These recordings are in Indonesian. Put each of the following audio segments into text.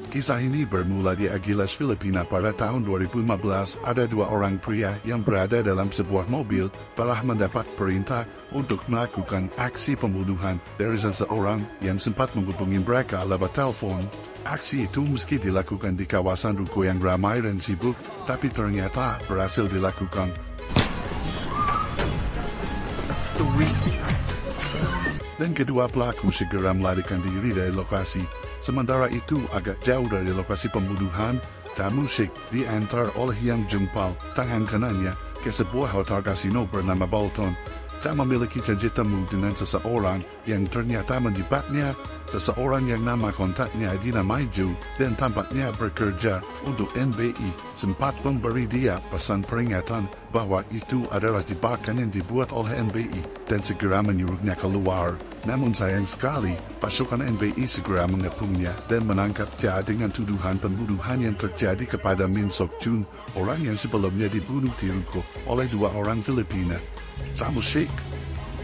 Kisah ini bermula di Agilas, Filipina pada tahun 2015. Ada dua orang pria yang berada dalam sebuah mobil telah mendapat perintah untuk melakukan aksi pembunuhan dari seseorang yang sempat menghubungi mereka lewat telepon. Aksi itu meski dilakukan di kawasan ruko yang ramai dan sibuk, tapi ternyata berhasil dilakukan. Dan kedua pelaku segera melarikan diri dari lokasi. Sementara itu agak jauh dari lokasi pembunuhan, Tamusik diantar oleh Yang Jungpal, tangan kanannya, ke sebuah hotel kasino bernama Bolton. Tak memiliki janji temu dengan seseorang yang ternyata menjebaknya, seseorang yang nama kontaknya dinamai Ju dan tampaknya bekerja untuk NBI, sempat memberi dia pesan peringatan bahwa itu adalah jebakan yang dibuat oleh NBI dan segera menyuruhnya keluar. Namun sayang sekali, pasukan NBI segera mengepungnya dan menangkap dia dengan tuduhan pembunuhan yang terjadi kepada Min Sok Jun, orang yang sebelumnya dibunuh di ruko oleh dua orang Filipina. Tamusik,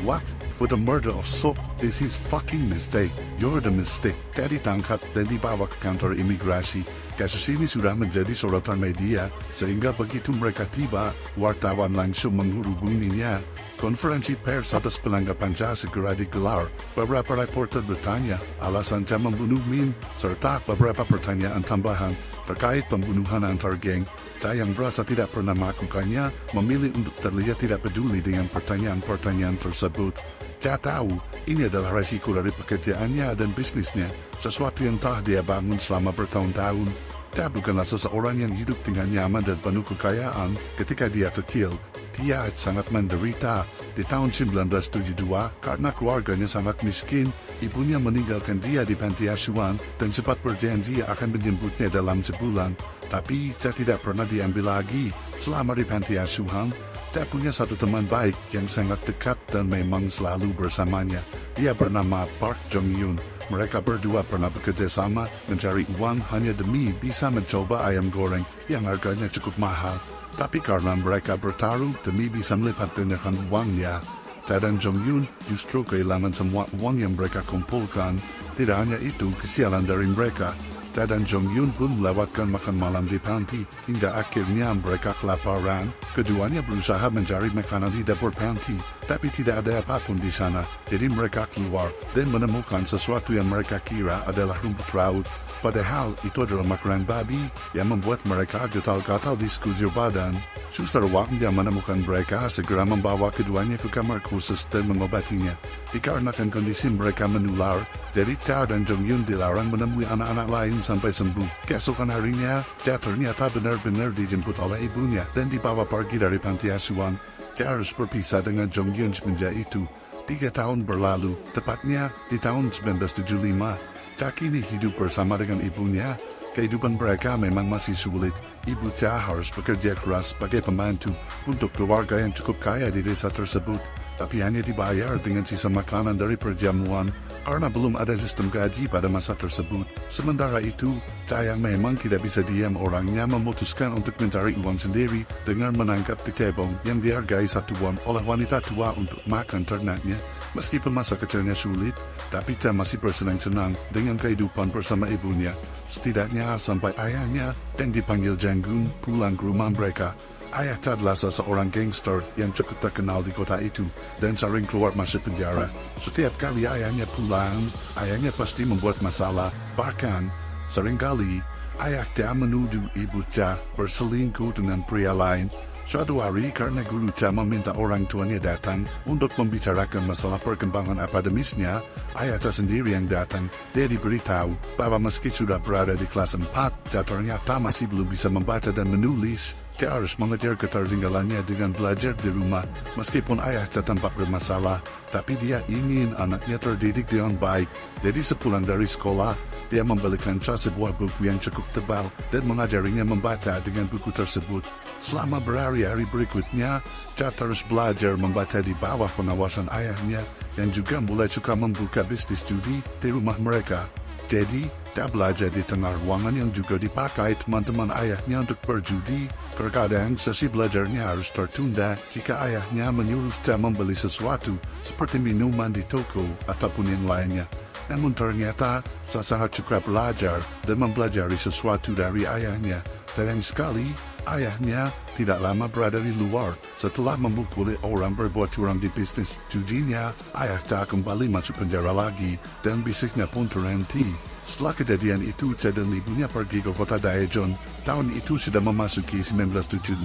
what? For the murder of Sok, this is fucking mistake. You're the mistake. Dia ditangkap dan dibawa ke kantor imigrasi. Kasus ini sudah menjadi sorotan media, sehingga begitu mereka tiba, wartawan langsung menghubunginya. Konferensi pers atas penangkapan Cha segera digelar. Beberapa reporter bertanya alasan Cha membunuh Min, serta beberapa pertanyaan tambahan terkait pembunuhan antar geng. Cha yang merasa tidak pernah melakukannya, memilih untuk terlihat tidak peduli dengan pertanyaan-pertanyaan tersebut. Cha tahu, ini adalah resiko dari pekerjaannya dan bisnisnya, sesuatu yang telah dia bangun selama bertahun-tahun. Cha bukanlah seseorang yang hidup dengan nyaman dan penuh kekayaan. Ketika dia kecil, dia sangat menderita. Di tahun 1972, karena keluarganya sangat miskin, ibunya meninggalkan dia di panti asuhan dan sempat berjanji akan menjemputnya dalam sebulan. Tapi Cha tidak pernah diambil lagi. Selama di panti asuhan, Cha punya satu teman baik yang sangat dekat dan memang selalu bersamanya. Dia bernama Park Jong Yoon. Mereka berdua pernah bekerja sama mencari uang hanya demi bisa mencoba ayam goreng yang harganya cukup mahal. Tapi karena mereka bertaruh demi bisa melipat gandakan uangnya, Cha dan Jong Yoon justru kehilangan semua uang yang mereka kumpulkan. Tidak hanya itu, kesialan dari mereka, Cha dan Jong Yoon pun melewatkan makan malam di panti, hingga akhirnya mereka kelaparan. Keduanya berusaha mencari makanan di dapur panti, tapi tidak ada apapun di sana. Jadi mereka keluar dan menemukan sesuatu yang mereka kira adalah rumput laut. Padahal itu adalah makanan babi yang membuat mereka gatal-gatal di sekujur badan. Suster waktunya menemukan mereka segera membawa keduanya ke kamar khusus dan mengobatinya. Dikarenakan kondisi mereka menular, jadi Cha dan Jong Yoon dilarang menemui anak-anak lain sampai sembuh. Keesokan harinya, Cha ternyata benar-benar dijemput oleh ibunya dan dibawa pergi dari panti asuhan. Cha harus berpisah dengan Jong Yoon semenjak itu. 3 tahun berlalu, tepatnya di tahun 1975. Cha kini hidup bersama dengan ibunya. Kehidupan mereka memang masih sulit. Ibu Cha harus bekerja keras sebagai pembantu untuk keluarga yang cukup kaya di desa tersebut, tapi hanya dibayar dengan sisa makanan dari perjamuan karena belum ada sistem gaji pada masa tersebut. Sementara itu, Cha yang memang tidak bisa diam orangnya memutuskan untuk mencari uang sendiri dengan menangkap kecebong yang dihargai $1 oleh wanita tua untuk makan ternaknya. Meskipun masa kecilnya sulit, tapi Cha masih bersenang-senang dengan kehidupan bersama ibunya. Setidaknya sampai ayahnya yang dipanggil Janggun pulang ke rumah mereka. Ayah Cha adalah seorang gangster yang cukup terkenal di kota itu dan sering keluar masuk penjara. Setiap kali ayahnya pulang, ayahnya pasti membuat masalah. Bahkan, seringkali ayah Cha menuduh ibu Cha berselingkuh dengan pria lain. Suatu hari karena guru Cha meminta orang tuanya datang untuk membicarakan masalah perkembangan akademisnya, ayah Cha sendiri yang datang. Dia diberitahu bahwa meski sudah berada di kelas 4, Cha ternyata masih belum bisa membaca dan menulis. Cha harus mengejar ketertinggalannya dengan belajar di rumah. Meskipun ayah Cha tampak bermasalah, tapi dia ingin anaknya terdidik dengan baik. Jadi sepulang dari sekolah, dia membelikan Cha sebuah buku yang cukup tebal dan mengajarinya membaca dengan buku tersebut. Selama berhari-hari berikutnya, Cha terus belajar membaca di bawah pengawasan ayahnya yang juga mulai suka membuka bisnis judi di rumah mereka. Jadi, Cha belajar di tengah ruangan yang juga dipakai teman-teman ayahnya untuk berjudi. Terkadang sesi belajarnya harus tertunda jika ayahnya menyuruh Cha membeli sesuatu seperti minuman di toko ataupun yang lainnya. Namun ternyata Sasha cukup belajar dan mempelajari sesuatu dari ayahnya. Sayang sekali, ayahnya tidak lama berada di luar. Setelah memukuli orang berbuat curang di bisnis judinya, ayah tak kembali masuk penjara lagi dan bisnisnya pun terhenti. Setelah kejadian itu, Ted dan ibunya pergi ke kota Daejeon. Tahun itu sudah memasuki 1976.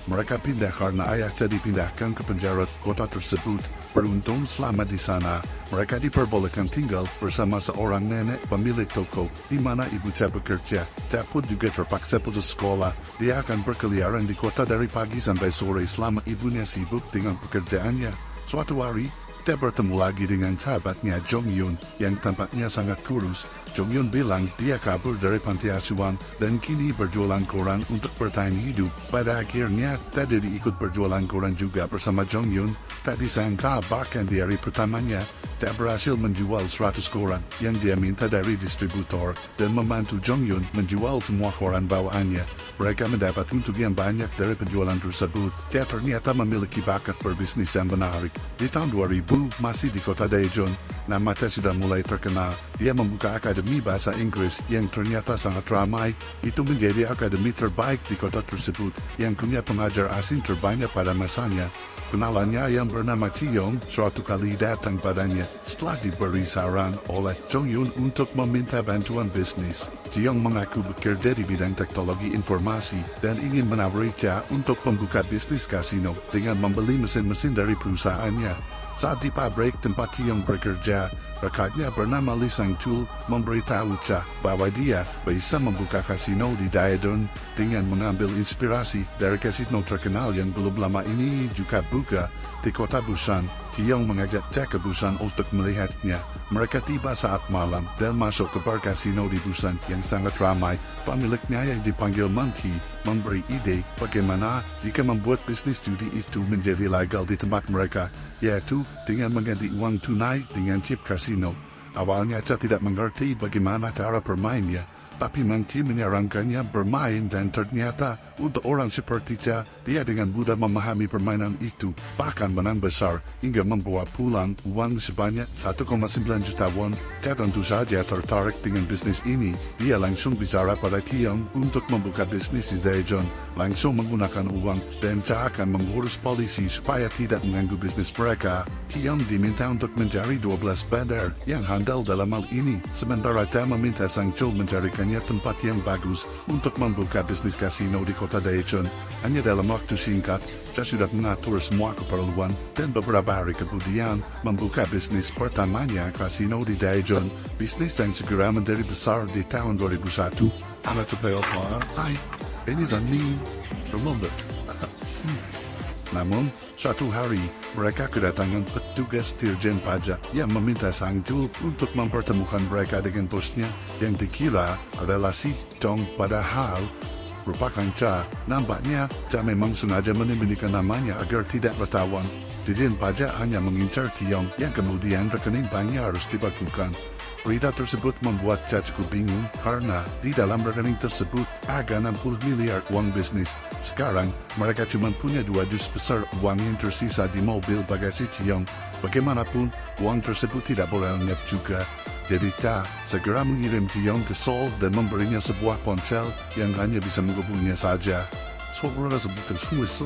Mereka pindah karena ayah Ted dipindahkan ke penjara kota tersebut. Beruntung selama di sana, mereka diperbolehkan tinggal bersama seorang nenek pemilik toko di mana ibu Ted bekerja. Ted pun juga terpaksa putus sekolah. Dia akan berkeliaran di kota dari pagi sampai sore selama ibunya sibuk dengan pekerjaannya. Suatu hari, Ted bertemu lagi dengan sahabatnya Jong Yun yang tampaknya sangat kurus. Jong Yun bilang dia kabur dari panti asuhan dan kini berjualan koran untuk bertahan hidup. Pada akhirnya, Ted ikut berjualan koran juga bersama Jong Yun. Tak disangka bahkan di hari pertamanya, Ted berhasil menjual 100 koran yang dia minta dari distributor dan membantu Jong Yun menjual semua koran bawaannya. Mereka mendapat untung yang banyak dari penjualan tersebut. Ted ternyata memiliki bakat berbisnis yang menarik. Di tahun 2000, masih di kota Daejeon, nama Ted sudah mulai terkenal. Dia membuka akademi bahasa Inggris yang ternyata sangat ramai. Itu menjadi akademi terbaik di kota tersebut yang punya pengajar asing terbanyak pada masanya. Kenalannya yang bernama Chiyong suatu kali datang padanya setelah diberi saran oleh Jong Yun untuk meminta bantuan bisnis. Chiyong mengaku bekerja di bidang teknologi informasi dan ingin menawarinya untuk membuka bisnis kasino dengan membeli mesin-mesin dari perusahaannya. Saat di pabrik tempat Chiyong bekerja, rekannya bernama Lee Sang-chul memberitahu Cha bahwa dia bisa membuka kasino di Daejeon dengan mengambil inspirasi dari kasino terkenal yang belum lama ini juga buka di kota Busan. Chiyong mengajak Cha ke Busan untuk melihatnya. Mereka tiba saat malam dan masuk ke bar kasino di Busan yang sangat ramai. Pemiliknya yang dipanggil Manti memberi ide bagaimana jika membuat bisnis judi itu menjadi legal di tempat mereka, yaitu dengan mengganti uang tunai dengan chip kasino. Awalnya Cha tidak mengerti bagaimana cara bermainnya, tapi Manti menyarankannya bermain dan ternyata untuk orang seperti Cha, dia dengan mudah memahami permainan itu, bahkan menang besar hingga membawa pulang uang sebanyak 1,9 juta won. Cha tentu saja tertarik dengan bisnis ini. Dia langsung bicara pada Chiyong untuk membuka bisnis di Daejeon, langsung menggunakan uang dan Cha akan mengurus polisi supaya tidak mengganggu bisnis mereka. Chiyong diminta untuk mencari 12 bandar yang handal dalam hal ini, sementara Cha meminta Sang-chul mencarikan tempat yang bagus untuk membuka bisnis kasino di kota Daejeon. Hanya dalam waktu singkat, Cha sudah mengatur semua keperluan dan beberapa hari kemudian membuka bisnis pertamanya kasino di Daejeon. Bisnis yang segera menjadi besar di tahun 2001. Hai, ini Zani. Remember. Namun, suatu hari, mereka kedatangan petugas Dirjen Pajak yang meminta Sang-chul untuk mempertemukan mereka dengan bosnya yang dikira adalah si Jong, padahal merupakan Cha. Nampaknya, Cha memang sengaja menyembunyikan namanya agar tidak ketahuan. Dirjen Pajak hanya mengincar Chiyong yang kemudian rekening banknya harus dibekukan. Berita tersebut membuat Cha cukup bingung karena di dalam rekening tersebut ada 60 miliar uang bisnis. Sekarang, mereka cuma punya 2 dus besar uang yang tersisa di mobil bagasi Chiyong. Bagaimanapun, uang tersebut tidak boleh lenyap juga. Jadi Cha segera mengirim Chiyong ke Seoul dan memberinya sebuah ponsel yang hanya bisa menghubunginya saja. Suara sebutan susu.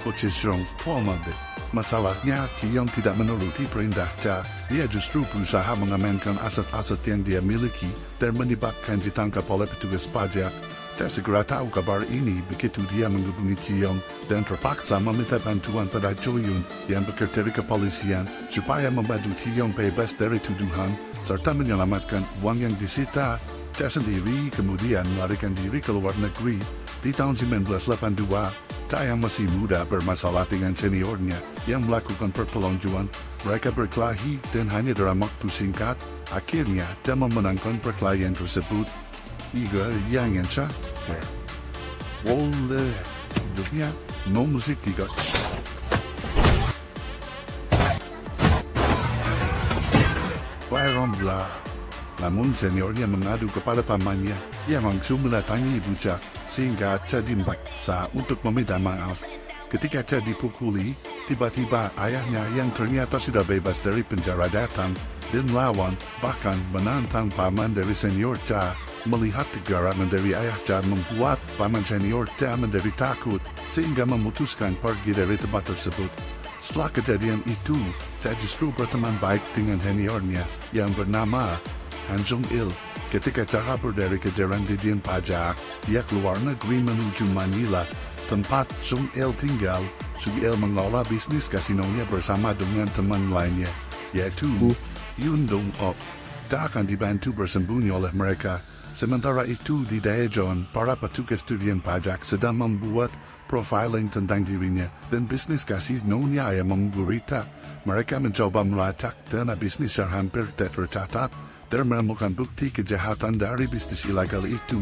Pochisrong Tuamade. Masalahnya, Chiyong tidak menuruti perintah Cha. Dia justru berusaha mengamankan aset-aset yang dia miliki dan menyebabkan ditangkap oleh petugas pajak. Cha segera tahu kabar ini begitu dia menghubungi Chiyong dan terpaksa meminta bantuan pada Jo Yun yang bekerja di kepolisian supaya membantu Chiyong bebas dari tuduhan serta menyelamatkan uang yang disita. Cha sendiri kemudian melarikan diri ke luar negeri. Di tahun 1982, Cha yang masih muda bermasalah dengan seniornya yang melakukan perpeloncoan. Mereka berkelahi dan hanya dalam waktu singkat, akhirnya Cha memenangkan perkelahian tersebut. Iga yang Cha, Woleh, hidupnya, no musik tidak. Baiklah. Namun seniornya mengadu kepada pamannya yang langsung mendatangi ibu Cha sehingga Cha dipaksa untuk meminta maaf. Ketika Cha dipukuli, tiba-tiba ayahnya yang ternyata sudah bebas dari penjara datang. dan melawan, bahkan menantang paman dari senior Cha. Melihat kegeraman dari ayah Cha membuat paman senior Cha menjadi takut, sehingga memutuskan pergi dari tempat tersebut. Setelah kejadian itu, Cha justru berteman baik dengan seniornya yang bernama Han Jung-il. Ketika Cha kabur dari kejaran Dijen Pajak, dia keluar negeri menuju Manila, tempat Jung-il tinggal. Jung-il mengelola bisnis kasinonya bersama dengan teman lainnya, yaitu Yun Dong-ok. Cha akan dibantu bersembunyi oleh mereka. Sementara itu di Daejeon, para petugas Dijen Pajak sedang membuat profiling tentang dirinya dan bisnis kasinonya yang menggurita. Mereka mencoba melacak dana bisnis yang hampir tak tercatat dan menemukan bukti kejahatan dari bisnis ilegal itu.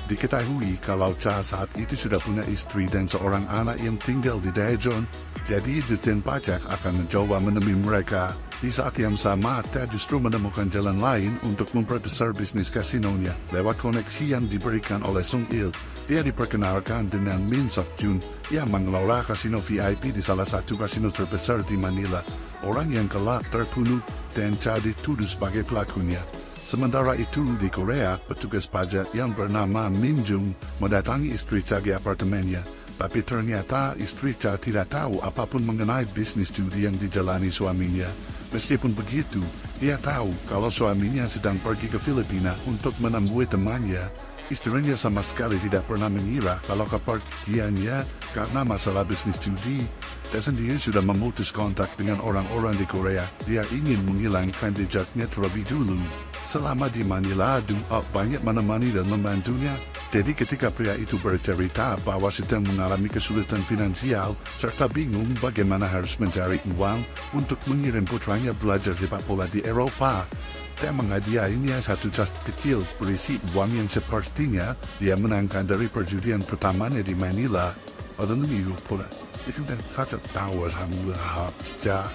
Diketahui kalau Cha saat itu sudah punya istri dan seorang anak yang tinggal di Daejeon, jadi Dijen Pajak akan mencoba menemui mereka. Di saat yang sama, Cha justru menemukan jalan lain untuk memperbesar bisnis kasinonya lewat koneksi yang diberikan oleh Sung-il. Dia diperkenalkan dengan Min Sok-jun yang mengelola kasino VIP di salah satu kasino terbesar di Manila. Orang yang kelak terbunuh dan Cha dituduh sebagai pelakunya. Sementara itu di Korea, petugas pajak yang bernama Min Jung mendatangi istri Cha di apartemennya. Tapi ternyata istri Cha tidak tahu apapun mengenai bisnis judi yang dijalani suaminya. Meskipun begitu, dia tahu kalau suaminya sedang pergi ke Filipina untuk menemui temannya. Istrinya sama sekali tidak pernah mengira kalau kepergiannya karena masalah bisnis judi. Dia sendiri sudah memutus kontak dengan orang-orang di Korea. Dia ingin menghilangkan jejaknya terlebih dulu. Selama di Manila, Dong-ok banyak menemani dan membantunya. Jadi ketika pria itu bercerita bahwa sedang mengalami kesulitan finansial serta bingung bagaimana harus mencari uang untuk mengirim putranya belajar sepak bola di Eropa, dia menghadiahnya satu tas kecil berisi uang yang sepertinya dia menangkan dari perjudian pertamanya di Manila. Itu dan kata tahu sejak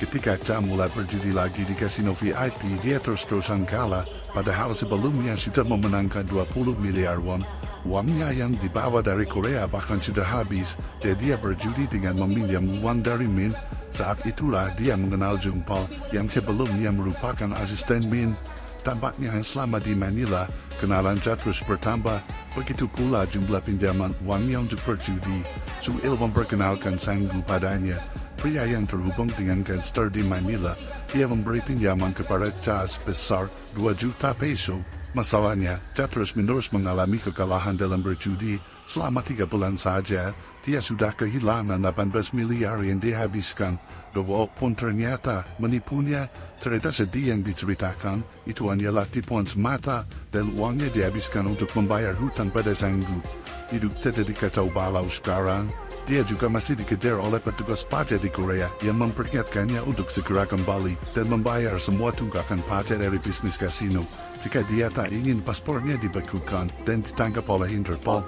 ketika Cha mulai berjudi lagi di kasino VIP, dia terus-terusan kalah. Padahal sebelumnya sudah memenangkan 20 miliar won. Uangnya yang dibawa dari Korea bahkan sudah habis, jadi dia berjudi dengan meminjam uang dari Min. Saat itulah dia mengenal Jung Paul yang sebelumnya merupakan asisten Min. Tampaknya selama di Manila, kenalan Cha terus bertambah. Begitu pula jumlah pinjaman uangnya untuk berjudi. Sung-il memperkenalkan Sang-gu padanya. Pria yang terhubung dengan gangster di Manila, dia memberi pinjaman kepada Cha sebesar 2 juta peso. Masalahnya, Cha terus-menerus mengalami kekalahan dalam berjudi. Selama 3 bulan saja, dia sudah kehilangan 18 miliar yang dihabiskan. Dong-ok pun ternyata menipunya. Cerita sedih yang diceritakan itu hanyalah tipuan semata dan uangnya dihabiskan untuk membayar hutang pada Sang-gu. Hidup jadi kacau balau sekarang. Dia juga masih dikejar oleh petugas pajak di Korea yang memperingatkannya untuk segera kembali dan membayar semua tunggakan pajak dari bisnis kasino jika dia tak ingin paspornya dibekukan dan ditangkap oleh Interpol.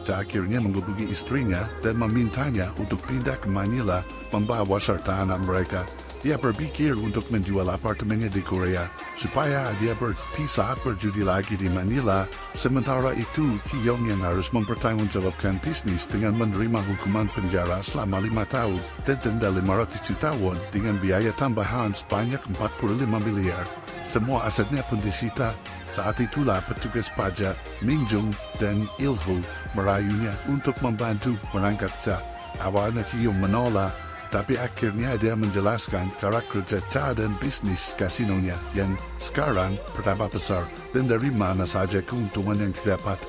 Cha akhirnya menghubungi istrinya dan memintanya untuk pindah ke Manila membawa serta anak mereka. Dia berpikir untuk menjual apartemennya di Korea supaya dia bisa berjudi lagi di Manila. Sementara itu, Chi-young yang harus mempertanggungjawabkan bisnis dengan menerima hukuman penjara selama 5 tahun dan denda 500 juta won dengan biaya tambahan sebanyak 45 miliar. Semua asetnya pun disita. Saat itulah petugas pajak Min Jung dan Il-ho merayunya untuk membantu menangkap Cha. Awalnya Chi-young menolak, tapi akhirnya dia menjelaskan cara kerja Cha dan bisnis kasinonya yang sekarang bertambah besar dan dari mana saja keuntungan yang didapat.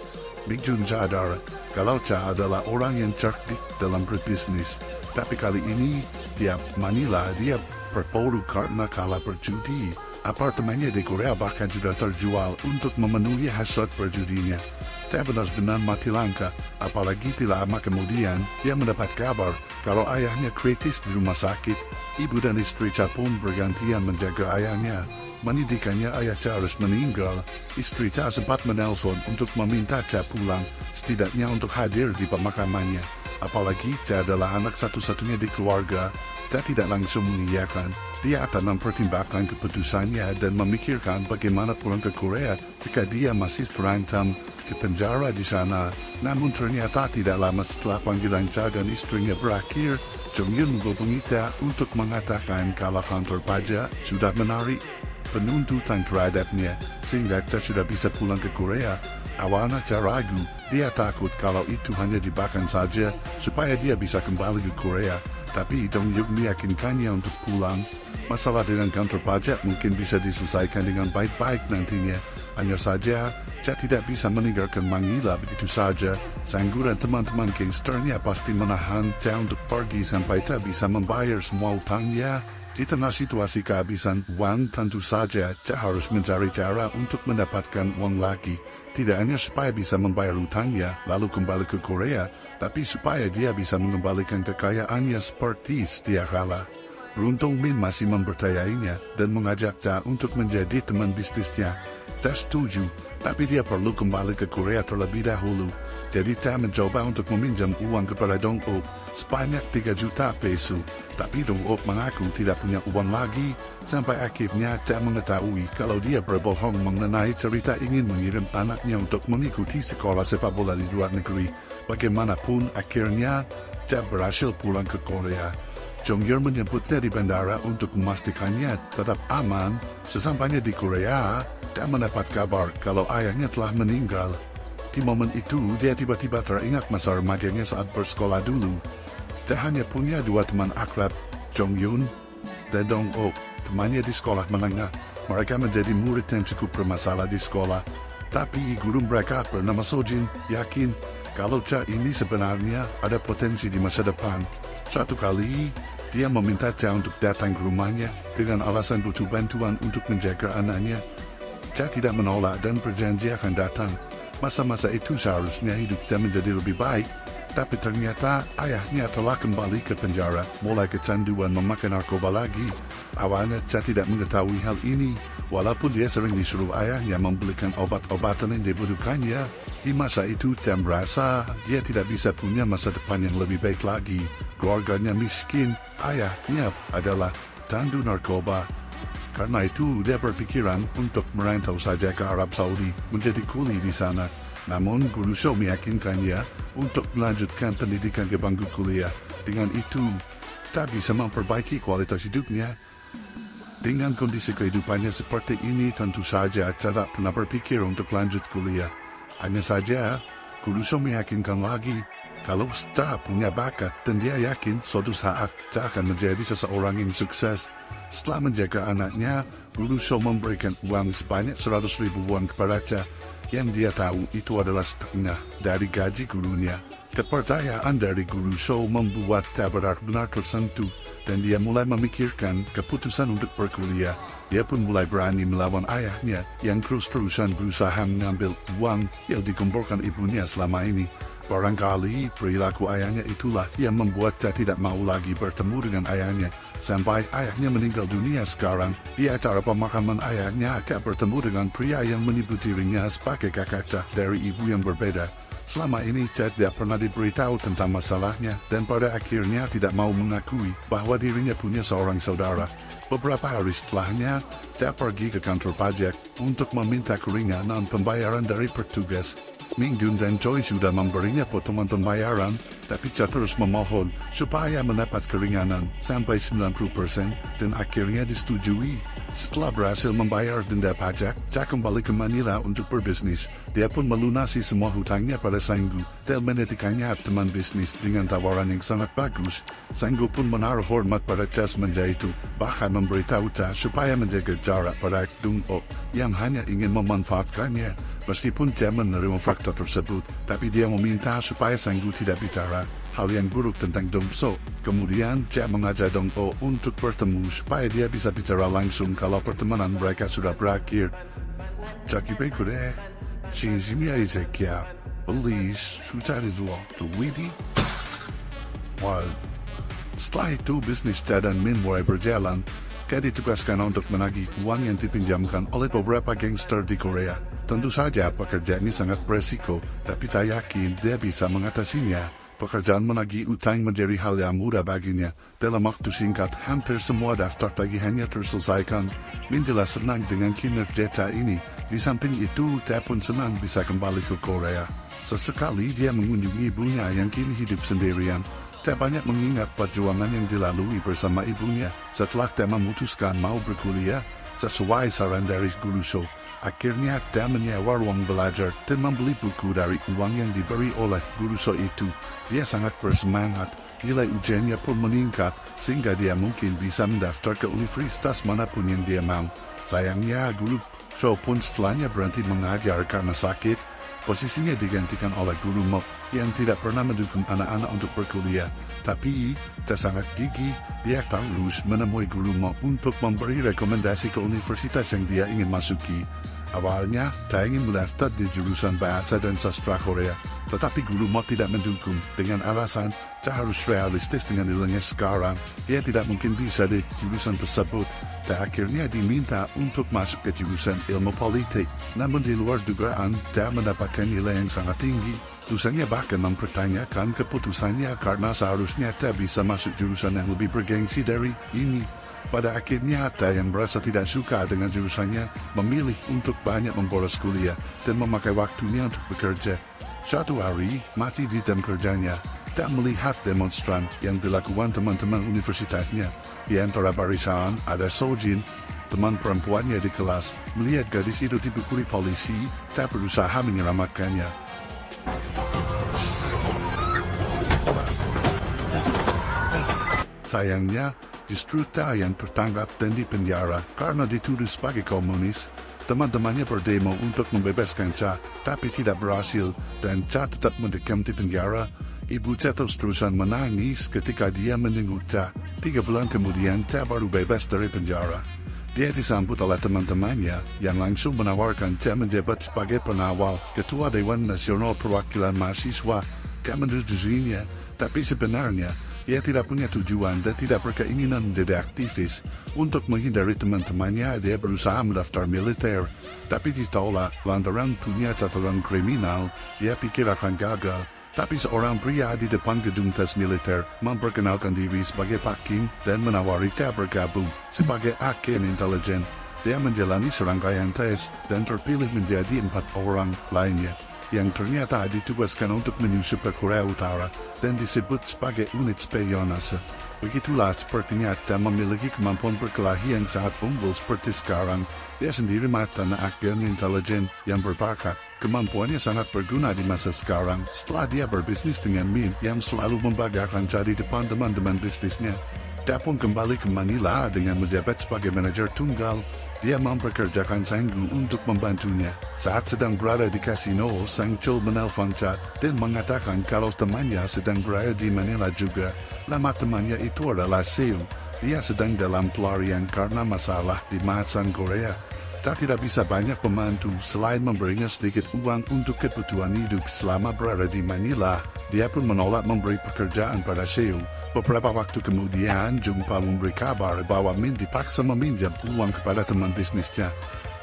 Min Jung sadar kalau Cha adalah orang yang cerdik dalam berbisnis, tapi kali ini di Manila dia berpolu karena kalah berjudi. Apartemennya di Korea bahkan sudah terjual untuk memenuhi hasrat berjudinya. Dia benar-benar mati langka, apalagi tidak lama kemudian dia mendapat kabar kalau ayahnya kritis di rumah sakit. Ibu dan istri Cha pun bergantian menjaga ayahnya. Menyedihkannya ayah Cha harus meninggal. Istri Cha sempat menelpon untuk meminta Cha pulang, setidaknya untuk hadir di pemakamannya. Apalagi Cha adalah anak satu-satunya di keluarga. Cha tidak langsung mengiyakan. Dia akan mempertimbangkan keputusannya dan memikirkan bagaimana pulang ke Korea jika dia masih terancam di penjara di sana. Namun ternyata tidak lama setelah panggilan Cha dan istrinya berakhir, Jong Yun menghubungi Tia untuk mengatakan kalau kantor pajak sudah menarik penuntutan terhadapnya sehingga Tia sudah bisa pulang ke Korea. Awalnya Tia ragu, dia takut kalau itu hanya jebakan saja supaya dia bisa kembali ke Korea. Tapi Jong Yun meyakinkannya untuk pulang. Masalah dengan kantor pajak mungkin bisa diselesaikan dengan baik-baik nantinya. Hanya saja, Tia tidak bisa meninggalkan Manila begitu saja. Sanggu dan teman-teman gangsternya pasti menahan Tia untuk pergi sampai Tia bisa membayar semua utangnya. Di tengah situasi kehabisan uang, tentu saja Tia harus mencari cara untuk mendapatkan uang lagi. Tidak hanya supaya bisa membayar utangnya lalu kembali ke Korea, tapi supaya dia bisa mengembalikan kekayaannya seperti sedia kala. Beruntung Min masih mempercayainya dan mengajak Tia untuk menjadi teman bisnisnya. Tia setuju, tapi dia perlu kembali ke Korea terlebih dahulu. Jadi Tia mencoba untuk meminjam uang kepada Dong Ok sebanyak 3 juta peso. Tapi Dong Ok mengaku tidak punya uang lagi. Sampai akhirnya Tia mengetahui kalau dia berbohong mengenai cerita ingin mengirim anaknya untuk mengikuti sekolah sepak bola di luar negeri. Bagaimanapun akhirnya Tia berhasil pulang ke Korea. Jong Yun menyebutnya di bandara untuk memastikannya tetap aman. Sesampainya di Korea, Tia mendapat kabar kalau ayahnya telah meninggal. Di momen itu, dia tiba-tiba teringat masa remajanya saat bersekolah dulu. Tia hanya punya 2 teman akrab, Jong Yun dan Dong Ok, temannya di sekolah menengah. Mereka menjadi murid yang cukup bermasalah di sekolah. Tapi guru mereka bernama Sojin yakin kalau Tia ini sebenarnya ada potensi di masa depan. Suatu kali, dia meminta Tia untuk datang ke rumahnya dengan alasan butuh bantuan untuk menjaga anaknya. Tia tidak menolak dan berjanji akan datang. Masa-masa itu seharusnya hidup Tia menjadi lebih baik, tapi ternyata ayahnya telah kembali ke penjara, mulai kecanduan memakai narkoba lagi. Awalnya Tia tidak mengetahui hal ini, walaupun dia sering disuruh ayahnya membelikan obat-obatan yang dibutuhkannya. Di masa itu Tia merasa dia tidak bisa punya masa depan yang lebih baik lagi. Keluarganya miskin, ayahnya adalah tandu narkoba. Karena itu, dia berpikiran untuk merantau saja ke Arab Saudi, menjadi kuli di sana. Namun, Guru Show meyakinkannya untuk melanjutkan pendidikan ke bangku kuliah. Dengan itu, tak bisa memperbaiki kualitas hidupnya. Dengan kondisi kehidupannya seperti ini, tentu saja tak pernah berpikir untuk lanjut kuliah. Hanya saja, Guru Show meyakinkan lagi, kalau Tia punya bakat dan dia yakin suatu saat Tia akan menjadi seseorang yang sukses. Setelah menjaga anaknya, Guru Show memberikan uang sebanyak 100.000 won kepada Tia, yang dia tahu itu adalah setengah dari gaji gurunya. Kepercayaan dari Guru Show membuat Tia benar-benar tersentuh, dan dia mulai memikirkan keputusan untuk berkuliah. Dia pun mulai berani melawan ayahnya yang terus-terusan berusaha mengambil uang yang dikumpulkan ibunya selama ini. Barangkali perilaku ayahnya itulah yang membuat Tia tidak mau lagi bertemu dengan ayahnya. Sampai ayahnya meninggal dunia sekarang, di acara pemakaman ayahnya akan bertemu dengan pria yang menyebut dirinya sebagai kakak Tia dari ibu yang berbeda. Selama ini Tia tidak pernah diberitahu tentang masalahnya dan pada akhirnya tidak mau mengakui bahwa dirinya punya seorang saudara. Beberapa hari setelahnya, Tia pergi ke kantor pajak untuk meminta keringanan pembayaran dari petugas. Ming Jun dan Choi sudah memberinya potongan pembayaran, tapi Tia terus memohon supaya mendapat keringanan sampai 90% dan akhirnya disetujui. Setelah berhasil membayar denda pajak, Tia kembali ke Manila untuk berbisnis. Dia pun melunasi semua hutangnya pada Sanggu dan menetikannya teman bisnis dengan tawaran yang sangat bagus. Sanggu pun menaruh hormat pada Tia semenjak itu, bahkan memberitahu Tia supaya menjaga jarak pada Dong Ok yang hanya ingin memanfaatkannya. Meskipun Tia menerima fakta tersebut, tapi dia meminta supaya Sanggu tidak bicara hal yang buruk tentang Dong So. Kemudian Tia mengajak Dong Ok untuk bertemu supaya dia bisa bicara langsung kalau pertemanan mereka sudah berakhir. Jaki Bekure, Shinjimia Izekia, Belize, Sutari Dua, Tuwidi. Wah, setelah itu bisnis Tia dan Min mulai berjalan. Tia ditugaskan untuk menagih uang yang dipinjamkan oleh beberapa gangster di Korea. Tentu saja pekerjaan ini sangat beresiko, tapi Tia yakin dia bisa mengatasinya. Pekerjaan menagih utang menjadi hal yang mudah baginya. Dalam waktu singkat, hampir semua daftar tagihannya terselesaikan. Min jelas senang dengan kinerja Tia ini. Di samping itu, Tia pun senang bisa kembali ke Korea. Sesekali dia mengunjungi ibunya yang kini hidup sendirian. Dia banyak mengingat perjuangan yang dilalui bersama ibunya setelah dia memutuskan mau berkuliah sesuai saran dari guru show. Akhirnya dia menyewa ruang belajar dan membeli buku dari uang yang diberi oleh guru show itu. Dia sangat bersemangat, nilai ujiannya pun meningkat sehingga dia mungkin bisa mendaftar ke universitas manapun yang dia mau. Sayangnya guru show pun setelahnya berhenti mengajar karena sakit. Posisinya digantikan oleh guru Mok yang tidak pernah mendukung anak-anak untuk berkuliah. Tapi, dia sangat gigih, dia terus menemui guru Mok untuk memberi rekomendasi ke universitas yang dia ingin masuki. Awalnya, dia ingin mendaftar di jurusan Bahasa dan Sastra Korea, tetapi guru Mok tidak mendukung dengan alasan dia harus realistis dengan nilainya sekarang. Dia tidak mungkin bisa di jurusan tersebut. Dia akhirnya diminta untuk masuk ke jurusan ilmu politik. Namun di luar dugaan, dia mendapatkan nilai yang sangat tinggi. Dosennya bahkan mempertanyakan keputusannya karena seharusnya dia bisa masuk jurusan yang lebih bergengsi dari ini. Pada akhirnya, dia yang merasa tidak suka dengan jurusannya memilih untuk banyak membolos kuliah dan memakai waktunya untuk bekerja. Suatu hari, masih di jam kerjanya, dia melihat demonstran yang dilakukan teman-teman universitasnya. Di antara barisan ada Sojin, teman perempuannya di kelas. Melihat gadis itu dipukuli polisi, dia berusaha menyelamatkannya. Sayangnya, justru dia yang tertangkap dan dipenjara karena dituduh sebagai komunis. Teman-temannya berdemo untuk membebaskan Cha, tapi tidak berhasil dan Cha tetap mendekam di penjara. Ibu Cha terus-terusan menangis ketika dia menjenguk Cha. 3 bulan kemudian, Cha baru bebas dari penjara. Dia disambut oleh teman-temannya yang langsung menawarkan Cha menjabat sebagai pengawal Ketua Dewan Nasional Perwakilan Mahasiswa. Dia menyetujuinya, tapi sebenarnya dia tidak punya tujuan dan tidak berkeinginan menjadi aktivis. Untuk menghindari teman-temannya, dia berusaha mendaftar militer, tapi ditolak lantaran punya catatan kriminal. Dia pikir akan gagal, tapi seorang pria di depan gedung tes militer memperkenalkan diri sebagai Pak Kim dan menawari dia bergabung sebagai agen intelijen. Dia menjalani serangkaian tes dan terpilih menjadi 4 orang lainnya yang ternyata ditugaskan untuk menyusup ke Korea Utara dan disebut sebagai unit spionase. Begitulah sepertinya dia memiliki kemampuan berkelahi yang sangat unggul seperti sekarang. Dia sendiri mantan agen intelijen yang berbakat. Kemampuannya sangat berguna di masa sekarang setelah dia berbisnis dengan meme yang selalu membanggakan di depan teman-teman bisnisnya. Dia pun kembali ke Manila dengan menjabat sebagai manajer tunggal. Dia mempekerjakan Sang Gu untuk membantunya. Saat sedang berada di kasino, Sang Chul menelpon Cha dan mengatakan kalau temannya sedang berada di Manila juga. Nama temannya itu adalah Seung. Dia sedang dalam pelarian karena masalah di Mahasan Korea. Cha tidak bisa banyak membantu selain memberinya sedikit uang untuk kebutuhan hidup selama berada di Manila. Dia pun menolak memberi pekerjaan pada Seung. Beberapa waktu kemudian, Jung Pa memberi kabar bahwa Min dipaksa meminjam uang kepada teman bisnisnya.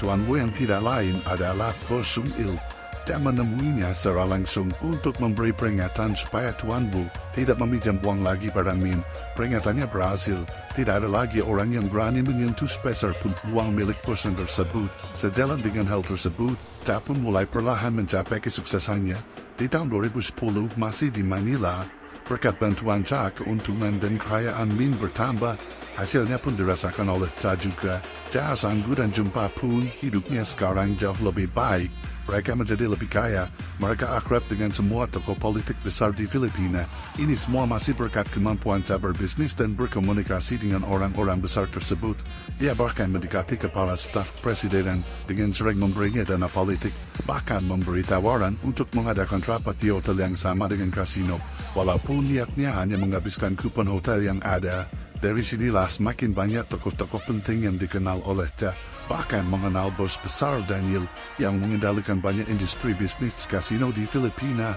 Tuan Wu yang tidak lain adalah Ko Sung Il. Dia menemuinya secara langsung untuk memberi peringatan supaya Tuan Wu tidak meminjam uang lagi pada Min. Peringatannya berhasil. Tidak ada lagi orang yang berani menyentuh sepeser pun uang milik perusahaan tersebut. Sejalan dengan hal tersebut, dia pun mulai perlahan mencapai kesuksesannya. Di tahun 2010 masih di Manila, berkat bantuan Cha, keuntungan dan kekayaan Min bertambah. Hasilnya pun dirasakan oleh Cha juga. Cha, Sang Gu dan Jung Pa pun hidupnya sekarang jauh lebih baik. Mereka menjadi lebih kaya. Mereka akrab dengan semua tokoh politik besar di Filipina. Ini semua masih berkat kemampuan Cha berbisnis dan berkomunikasi dengan orang-orang besar tersebut. Dia bahkan mendekati kepala staf presiden dengan sering memberinya dana politik, bahkan memberi tawaran untuk mengadakan rapat di hotel yang sama dengan kasino. Walaupun niatnya hanya menghabiskan kupon hotel yang ada. Dari sinilah semakin banyak tokoh-tokoh penting yang dikenal oleh Cha, bahkan mengenal bos besar Daniel yang mengendalikan banyak industri bisnis kasino di Filipina.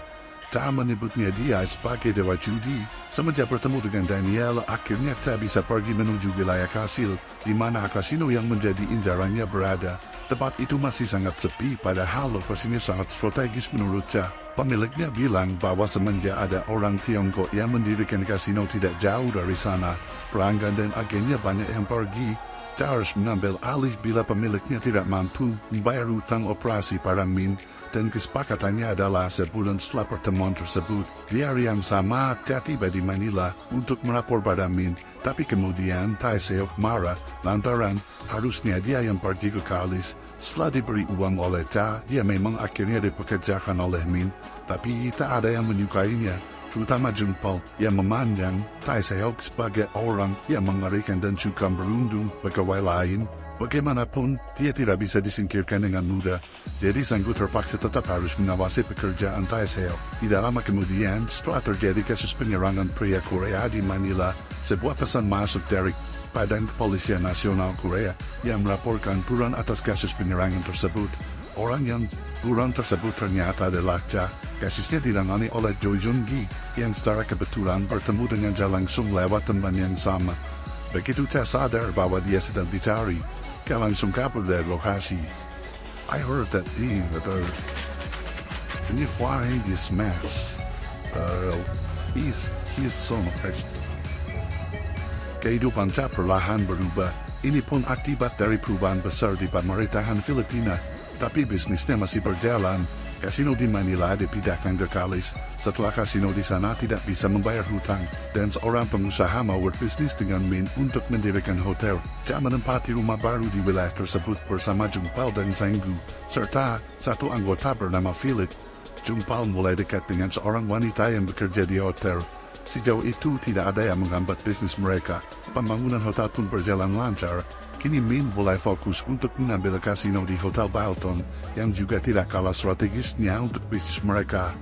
Cha menyebutnya dia sebagai dewa judi. Semenjak bertemu dengan Daniel, akhirnya Cha bisa pergi menuju wilayah Kasil, di mana kasino yang menjadi incarannya berada. Tempat itu masih sangat sepi, padahal lokasinya sangat strategis menurut Cha. Pemiliknya bilang bahwa semenjak ada orang Tiongkok yang mendirikan kasino tidak jauh dari sana, pelanggan dan agennya banyak yang pergi. Cha harus mengambil alih bila pemiliknya tidak mampu membayar hutang operasi para Min, dan kesepakatannya adalah sebulan setelah pertemuan tersebut, di hari yang sama Cha tiba di Manila untuk melapor pada Min, tapi kemudian Tai Seok marah lantaran harusnya dia yang pergi ke Kalis. Setelah diberi uang oleh Cha, dia memang akhirnya dipekerjakan oleh Min, tapi tak ada yang menyukainya, terutama Jung Pal yang memandang Tai Seok sebagai orang yang mengerikan dan juga berundung pegawai lain. Bagaimanapun, dia tidak bisa disingkirkan dengan mudah, jadi Sang Gu terpaksa tetap harus mengawasi pekerjaan Tai Seok. Tidak lama kemudian, setelah terjadi kasus penyerangan pria Korea di Manila, sebuah pesan masuk dari Badan Kepolisian Nasional Korea yang melaporkan buron atas kasus penyerangan tersebut. Orang yang buron tersebut ternyata adalah Cha. Kasusnya ditangani oleh Choi Jun-gi yang secara kebetulan bertemu dengan Cha langsung lewat teman yang sama. Begitu Cha sadar bahwa dia sedang dicari, Cha langsung kabur dari lokasi. I heard that ini flying this mess. He's so much. Kehidupan Cha perlahan berubah. Ini pun akibat dari perubahan besar di pemerintahan Filipina. Tapi bisnisnya masih berjalan. Kasino di Manila dipindahkan ke Kalis. Setelah kasino di sana tidak bisa membayar hutang, dan seorang pengusaha mau berbisnis dengan Min untuk mendirikan hotel. Cha menempati rumah baru di wilayah tersebut bersama Jung Pal dan Sang Gu, serta satu anggota bernama Philip. Jung Pal mulai dekat dengan seorang wanita yang bekerja di hotel. Sejauh itu tidak ada yang menghambat bisnis mereka. Pembangunan hotel pun berjalan lancar. Kini Min mulai fokus untuk mengambil kasino di Hotel Balton, yang juga tidak kalah strategisnya untuk bisnis mereka.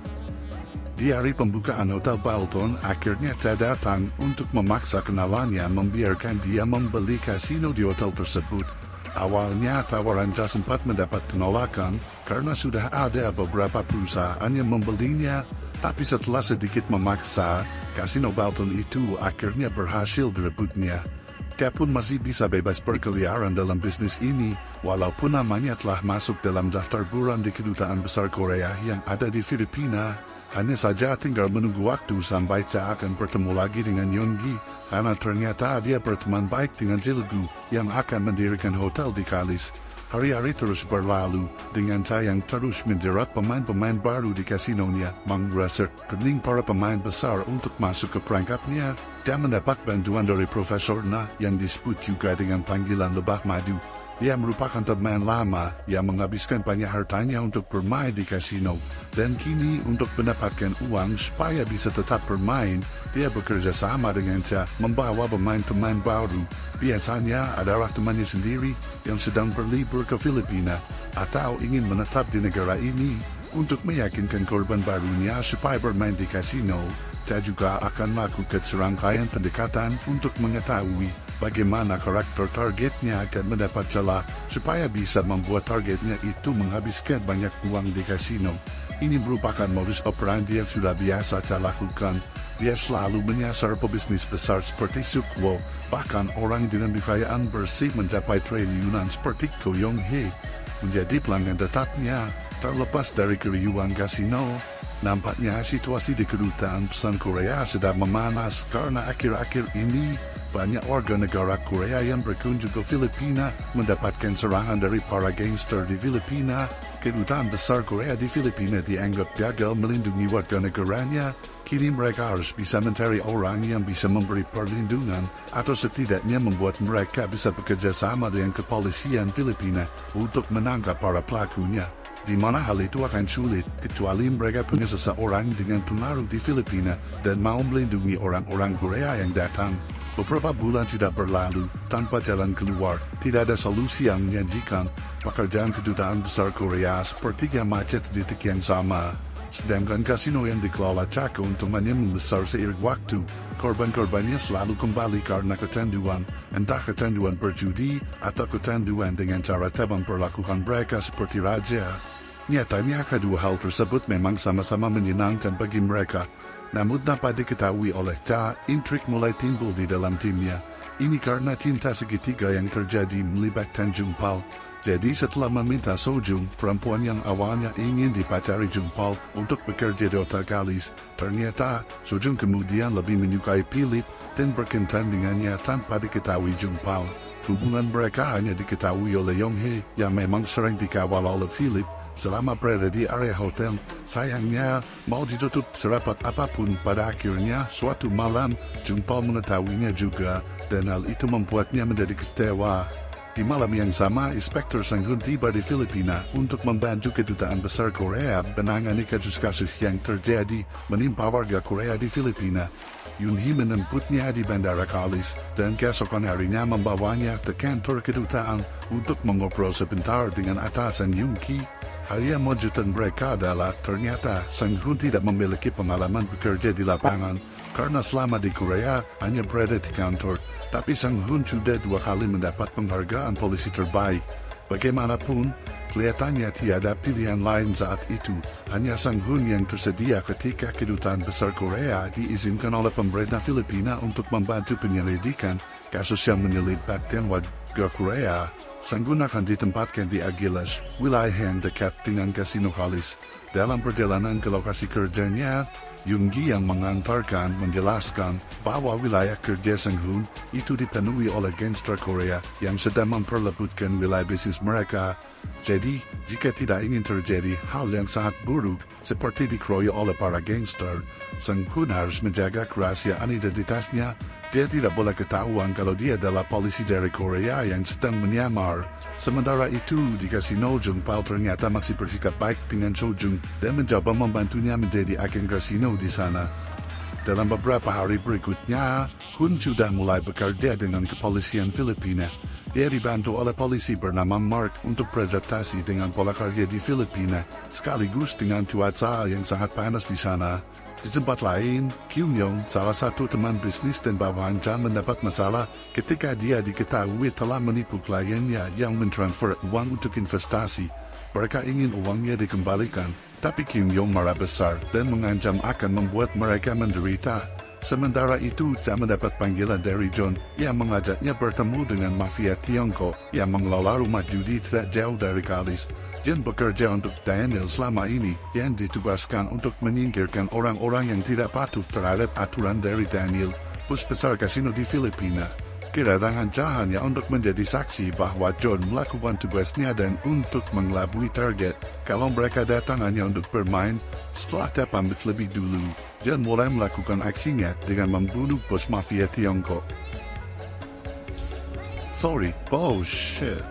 Di hari pembukaan Hotel Balton, akhirnya Cha datang untuk memaksa kenalannya membiarkan dia membeli kasino di hotel tersebut. Awalnya tawaran Cha sempat mendapat penolakan karena sudah ada beberapa perusahaan yang membelinya, tapi setelah sedikit memaksa, kasino Balton itu akhirnya berhasil direbutnya. Cha pun masih bisa bebas berkeliaran dalam bisnis ini, walaupun namanya telah masuk dalam daftar buron di Kedutaan Besar Korea yang ada di Filipina. Hanya saja tinggal menunggu waktu sampai Cha akan bertemu lagi dengan Yoon-gi, karena ternyata dia berteman baik dengan Jilgu yang akan mendirikan hotel di Kalis. Hari-hari terus berlalu, dengan Cha yang terus menjerat pemain-pemain baru di kasinonya, menggresek kening para pemain besar untuk masuk ke perangkapnya. Cha mendapat bantuan dari Profesor Na yang disebut juga dengan panggilan Lebah Madu. Dia merupakan teman lama yang menghabiskan banyak hartanya untuk bermain di kasino, dan kini untuk mendapatkan uang supaya bisa tetap bermain, dia bekerja sama dengan Cha membawa pemain-pemain baru. Biasanya adalah temannya sendiri yang sedang berlibur ke Filipina atau ingin menetap di negara ini. Untuk meyakinkan korban barunya supaya bermain di kasino, Cha juga akan melakukan serangkaian pendekatan untuk mengetahui bagaimana karakter targetnya akan mendapat celah supaya bisa membuat targetnya itu menghabiskan banyak uang di kasino. Ini merupakan modus operandi yang sudah biasa Cha lakukan. Dia selalu menyasar pebisnis besar seperti Sukwo, bahkan orang dengan kekayaan bersih mencapai triliunan seperti Ko Yong-hee menjadi pelanggan tetapnya. Terlepas dari keriuhan kasino, nampaknya situasi di Kedutaan Besar Korea sedang memanas karena akhir-akhir ini banyak warga negara Korea yang berkunjung ke Filipina mendapatkan serangan dari para gangster di Filipina. Kedutaan Besar Korea di Filipina dianggap gagal melindungi warga negaranya. Kini mereka harus bisa mencari orang yang bisa memberi perlindungan atau setidaknya membuat mereka bisa bekerja sama dengan kepolisian Filipina untuk menangkap para pelakunya. Di mana hal itu akan sulit, kecuali mereka punya seseorang dengan pengaruh di Filipina dan mau melindungi orang-orang Korea yang datang. Beberapa bulan tidak berlalu, tanpa jalan keluar, tidak ada solusi yang menjanjikan. Pekerjaan Kedutaan Besar Korea sepertinya macet di titik yang sama. Sedangkan kasino yang dikelola Cha keuntungannya membesar seiring waktu. Korban-korbannya selalu kembali karena kecanduan, entah kecanduan berjudi atau kecanduan dengan cara Cha memperlakukan mereka seperti raja. Nyatanya kedua hal tersebut memang sama-sama menyenangkan bagi mereka. Namun dapat diketahui oleh Cha, intrik mulai timbul di dalam timnya. Ini karena cinta segitiga yang terjadi melibatkan Jung Pal. Jadi setelah meminta Sojung, perempuan yang awalnya ingin dipacari Jung Paul untuk bekerja di Hotel Kalis, ternyata Sojung kemudian lebih menyukai Philip dan berkencan dengannya tanpa diketahui Jung Paul. Hubungan mereka hanya diketahui oleh Yong Hee yang memang sering dikawal oleh Philip selama berada di area hotel. Sayangnya, mau ditutup serapat apapun, pada akhirnya suatu malam Jung Paul mengetahuinya juga, dan hal itu membuatnya menjadi kecewa. Di malam yang sama, Inspektur Sang Hun tiba di Filipina untuk membantu Kedutaan Besar Korea menangani kasus-kasus yang terjadi menimpa warga Korea di Filipina. Yoon Hee menjemputnya di Bandara Kalis, dan keesokan harinya membawanya ke kantor kedutaan untuk mengobrol sebentar dengan atasan Yoon Hee. Hal yang mengejutkan mereka adalah ternyata Sang Hun tidak memiliki pengalaman bekerja di lapangan, karena selama di Korea hanya berada di kantor. Tapi Sang Hun sudah 2 kali mendapat penghargaan polisi terbaik. Bagaimanapun, kelihatannya tiada pilihan lain saat itu. Hanya Sang Hun yang tersedia ketika Kedutaan Besar Korea diizinkan oleh pemerintah Filipina untuk membantu penyelidikan kasus yang menyelibatkan warga Korea. Sang Hun akan ditempatkan di Agilas, wilayah yang dekat dengan Kasino Kalis. Dalam perjalanan ke lokasi kerjanya, Yoon Hee yang mengantarkan menjelaskan bahwa wilayah kerja Sang Hun itu dipenuhi oleh gangster Korea yang sedang memperebutkan wilayah bisnis mereka. Jadi, jika tidak ingin terjadi hal yang sangat buruk seperti dikeroyok oleh para gangster, Sang Hun harus menjaga kerahasiaan identitasnya. Dia tidak boleh ketahuan kalau dia adalah polisi dari Korea yang sedang menyamar. Sementara itu, di kasino Jung Paul ternyata masih bersikap baik dengan Sojung dan mencoba membantunya menjadi agen kasino di sana. Dalam beberapa hari berikutnya, Hun sudah mulai bekerja dengan kepolisian Filipina. Dia dibantu oleh polisi bernama Mark untuk beradaptasi dengan pola kerja di Filipina, sekaligus dengan cuaca yang sangat panas di sana. Di tempat lain, Kyung Yong, salah satu teman bisnis dan bawahan Chan, mendapat masalah ketika dia diketahui telah menipu kliennya yang mentransfer uang untuk investasi. Mereka ingin uangnya dikembalikan, tapi Kyung Yong marah besar dan mengancam akan membuat mereka menderita. Sementara itu, Chan mendapat panggilan dari John yang mengajaknya bertemu dengan mafia Tiongkok yang mengelola rumah judi tidak jauh dari Kalis. John bekerja untuk Daniel selama ini, yang ditugaskan untuk menyingkirkan orang-orang yang tidak patuh terhadap aturan dari Daniel, bos besar kasino di Filipina. Kedatangan Chan hanya untuk menjadi saksi bahwa John melakukan tugasnya dan untuk mengelabui target. Kalau mereka datang hanya untuk bermain, setelah dia pamit lebih dulu, John mulai melakukan aksinya dengan membunuh bos mafia Tiongkok. Sorry, bullshit.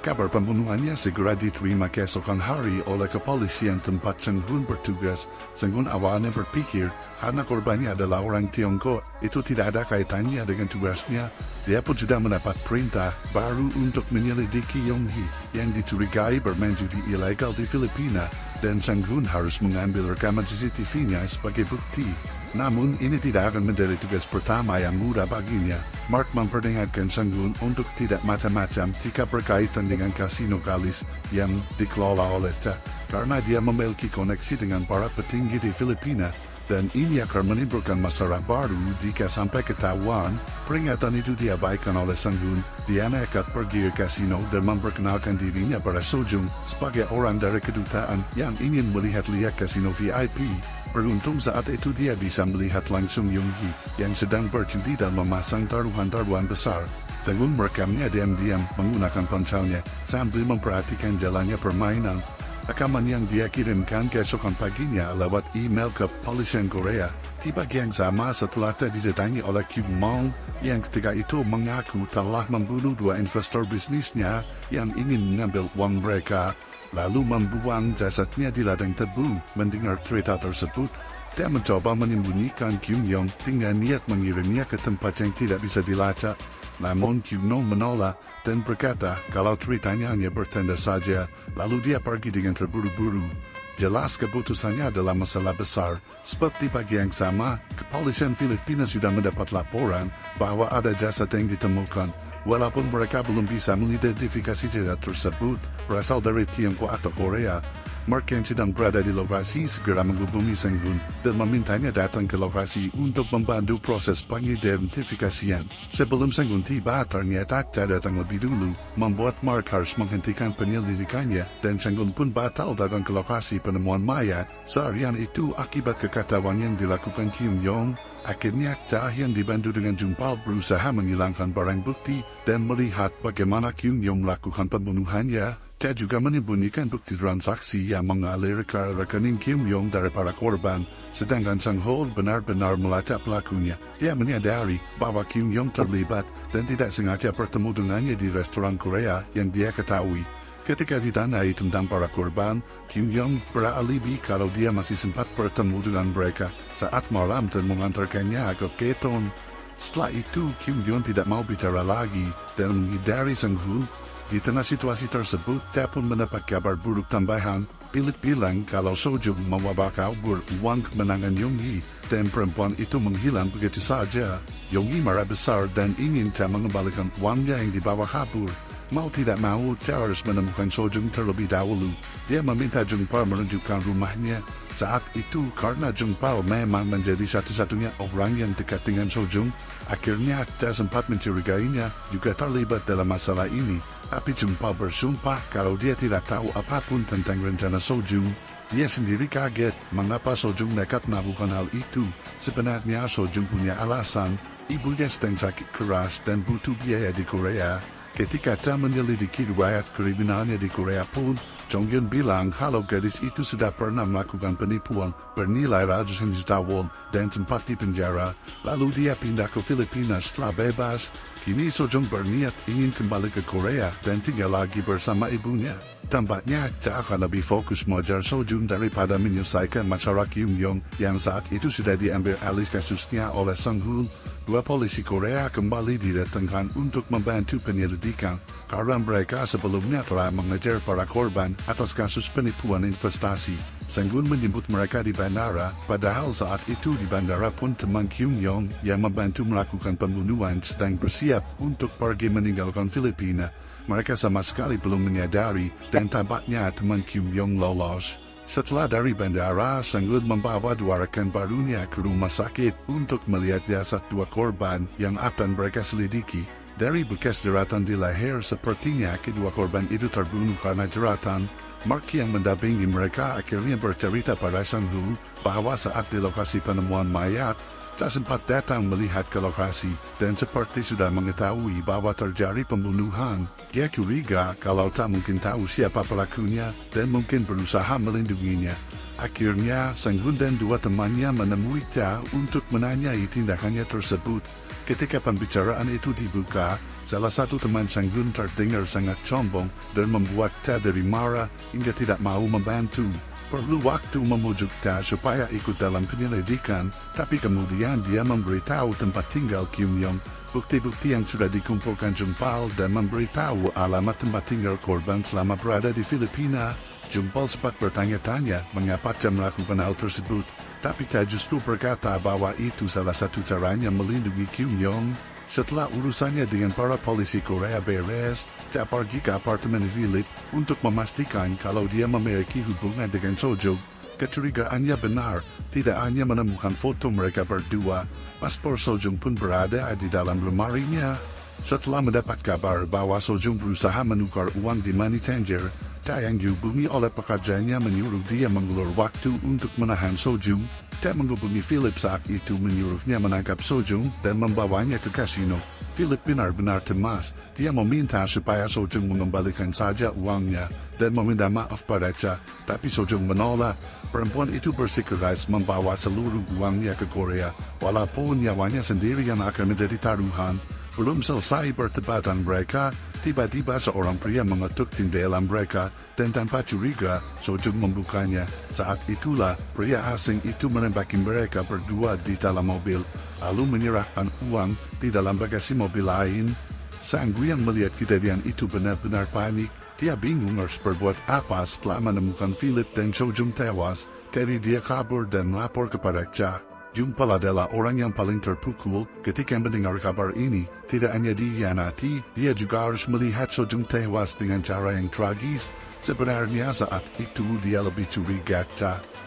Kabar pembunuhannya segera diterima keesokan hari oleh kepolisian tempat Sang Hun bertugas. Sang Hun awalnya berpikir, karena korbannya adalah orang Tiongkok, itu tidak ada kaitannya dengan tugasnya. Dia pun sudah mendapat perintah baru untuk menyelidiki Yong Hee yang dicurigai bermain judi ilegal di Filipina, dan Sang Hun harus mengambil rekaman CCTV-nya sebagai bukti. Namun, ini tidak akan menjadi tugas pertama yang mudah baginya. Mark memperingatkan Sang Hun untuk tidak macam-macam jika berkaitan dengan kasino Kalis yang dikelola oleh Cha, karena dia memiliki koneksi dengan para petinggi di Filipina, dan ini akan menimbulkan masalah baru jika sampai ketahuan. Peringatan itu diabaikan oleh Sang Hun. Dia nekat pergi ke kasino dan memperkenalkan dirinya pada Sojung sebagai orang dari kedutaan yang ingin melihat-lihat kasino VIP. Beruntung saat itu dia bisa melihat langsung Yong Hee yang sedang berjudi dan memasang taruhan-taruhan besar. Sang Hun merekamnya diam-diam menggunakan ponselnya sambil memperhatikan jalannya permainan. Rekaman yang dia kirimkan keesokan paginya lewat email ke kepolisian Korea. Di pagi yang sama setelah didatangi oleh Kyung Mong yang ketika itu mengaku telah membunuh 2 investor bisnisnya yang ingin mengambil uang mereka, lalu membuang jasadnya di ladang tebu. Mendengar cerita tersebut, dia mencoba menyembunyikan Kyung Yong dengan niat mengirimnya ke tempat yang tidak bisa dilacak. Namun Kyung Yong menolak dan berkata kalau ceritanya hanya bertanda saja, lalu dia pergi dengan terburu-buru. Jelas keputusannya adalah masalah besar, sebab di pagi yang sama, kepolisian Filipina sudah mendapat laporan bahwa ada jasad yang ditemukan. Walaupun mereka belum bisa mengidentifikasi jenazah tersebut berasal dari Tiongkok atau Korea, Mark yang sedang berada di lokasi segera menghubungi Sang Hun dan memintanya datang ke lokasi untuk membantu proses pengidentifikasian. Sebelum Sang Hun tiba, ternyata tak datang lebih dulu, membuat Mark harus menghentikan penyelidikannya dan Sang Hun pun batal datang ke lokasi penemuan mayat. Seharian itu akibat kekacauan yang dilakukan Kyung Yong, akhirnya Cha yang dibantu dengan Jung-pal berusaha menghilangkan barang bukti dan melihat bagaimana Kyung Yong melakukan pembunuhannya. Cha juga menyembunyikan bukti transaksi yang mengalir ke rekening Kyung Yong dari para korban, sedangkan Sang Ho benar-benar melacak pelakunya. Dia menyadari bahwa Kyung Yong terlibat dan tidak sengaja bertemu dengannya di restoran Korea yang dia ketahui. Ketika ditanyai tentang para korban, Kyung Yong beralibi kalau dia masih sempat bertemu dengan mereka saat malam dan mengantarkannya ke Keton. Setelah itu, Kyung Yong tidak mau bicara lagi dan menghindari Sang Hun. Di tengah situasi tersebut, dia pun mendapat kabar buruk tambahan. Philip bilang kalau Sojung membawa kabur uang kemenangan Yonggi dan perempuan itu menghilang begitu saja. Yonggi marah besar dan ingin Cha mengembalikan uangnya yang dibawa kabur. Mau tidak mau, Cha harus menemukan Sojung terlebih dahulu. Dia meminta Jung-pal menunjukkan rumahnya. Saat itu, karena Jung-pal memang menjadi satu-satunya orang yang dekat dengan Sojung, akhirnya Cha sempat mencurigainya juga terlibat dalam masalah ini. Tapi Jung-pal bersumpah kalau dia tidak tahu apapun tentang rencana Sojung. Dia sendiri kaget mengapa Sojung nekat melakukan hal itu. Sebenarnya Sojung punya alasan, ibunya sedang sakit keras dan butuh biaya di Korea. Ketika Cha menyelidiki riwayat kriminalnya di Korea pun, Jong Yun bilang kalau gadis itu sudah pernah melakukan penipuan bernilai ratusan juta won dan sempat dipenjara. Lalu dia pindah ke Filipina setelah bebas. Kini Sojung berniat ingin kembali ke Korea dan tinggal lagi bersama ibunya. Tampaknya Cha akan lebih fokus mengejar Sojung daripada menyelesaikan masalah Kyung Yong yang saat itu sudah diambil alih kasusnya oleh Sang Hun. Dua polisi Korea kembali didatangkan untuk membantu penyelidikan karena mereka sebelumnya telah mengejar para korban atas kasus penipuan investasi. Sang Hun menyebut mereka di bandara, padahal saat itu di bandara pun teman Kyung Yong yang membantu melakukan pembunuhan sedang bersiap untuk pergi meninggalkan Filipina. Mereka sama sekali belum menyadari dan tampaknya teman Kyung Yong lolos. Setelah dari bandara, Sang Hun membawa dua rekan barunya ke rumah sakit untuk melihat jasad dua korban yang akan mereka selidiki. Dari bekas jeratan di leher, sepertinya kedua korban itu terbunuh karena jeratan. Mark yang mendampingi mereka akhirnya bercerita pada Sang Hun bahwa saat di lokasi penemuan mayat, Cha sempat datang melihat ke lokasi dan seperti sudah mengetahui bahwa terjadi pembunuhan. Dia curiga kalau Cha mungkin tahu siapa pelakunya dan mungkin berusaha melindunginya. Akhirnya, Sang Hun dan dua temannya menemui Cha untuk menanyai tindakannya tersebut. Ketika pembicaraan itu dibuka, salah satu teman Sang Hun terdengar sangat sombong dan membuat Cha jadi marah hingga tidak mau membantu. Perlu waktu memujuk Cha supaya ikut dalam penyelidikan, tapi kemudian dia memberitahu tempat tinggal Kyung Yong, bukti-bukti yang sudah dikumpulkan Jung-pal dan memberitahu alamat tempat tinggal korban selama berada di Filipina. Jung-pal sempat bertanya-tanya mengapa Cha melakukan hal tersebut, tapi Cha justru berkata bahwa itu salah satu caranya melindungi Kyung Yong. Setelah urusannya dengan para polisi Korea beres, Cha pergi ke apartemen Philip untuk memastikan kalau dia memiliki hubungan dengan Sojung. Kecurigaannya benar, tidak hanya menemukan foto mereka berdua, paspor Sojung pun berada di dalam lemarinya. Setelah mendapat kabar bahwa Sojung berusaha menukar uang di money changer, Cha yang dihubungi oleh pekerjanya menyuruh dia mengulur waktu untuk menahan Sojung. Cha menghubungi Philip saat itu menyuruhnya menangkap Sojung dan membawanya ke kasino. Philip benar-benar cemas. Dia meminta supaya Sojung mengembalikan saja uangnya dan meminta maaf pada Cha, tapi Sojung menolak. Perempuan itu bersikeras membawa seluruh uangnya ke Korea, walaupun nyawanya sendiri yang akan menjadi taruhan. Belum selesai perdebatan mereka, tiba-tiba seorang pria mengetuk jendela mereka dan tanpa curiga, Sojung membukanya. Saat itulah, pria asing itu menembaki mereka berdua di dalam mobil, lalu menyerahkan uang di dalam bagasi mobil lain. Sang Guiyang melihat kejadian itu benar-benar panik. Dia bingung harus berbuat apa setelah menemukan Philip dan Sojung tewas. Jadi dia kabur dan melapor kepada Cha. Jungpal adalah orang yang paling terpukul ketika mendengar kabar ini. Tidak hanya dikhianati, dia juga harus melihat Sojung tewas dengan cara yang tragis. Sebenarnya saat itu dia lebih curiga,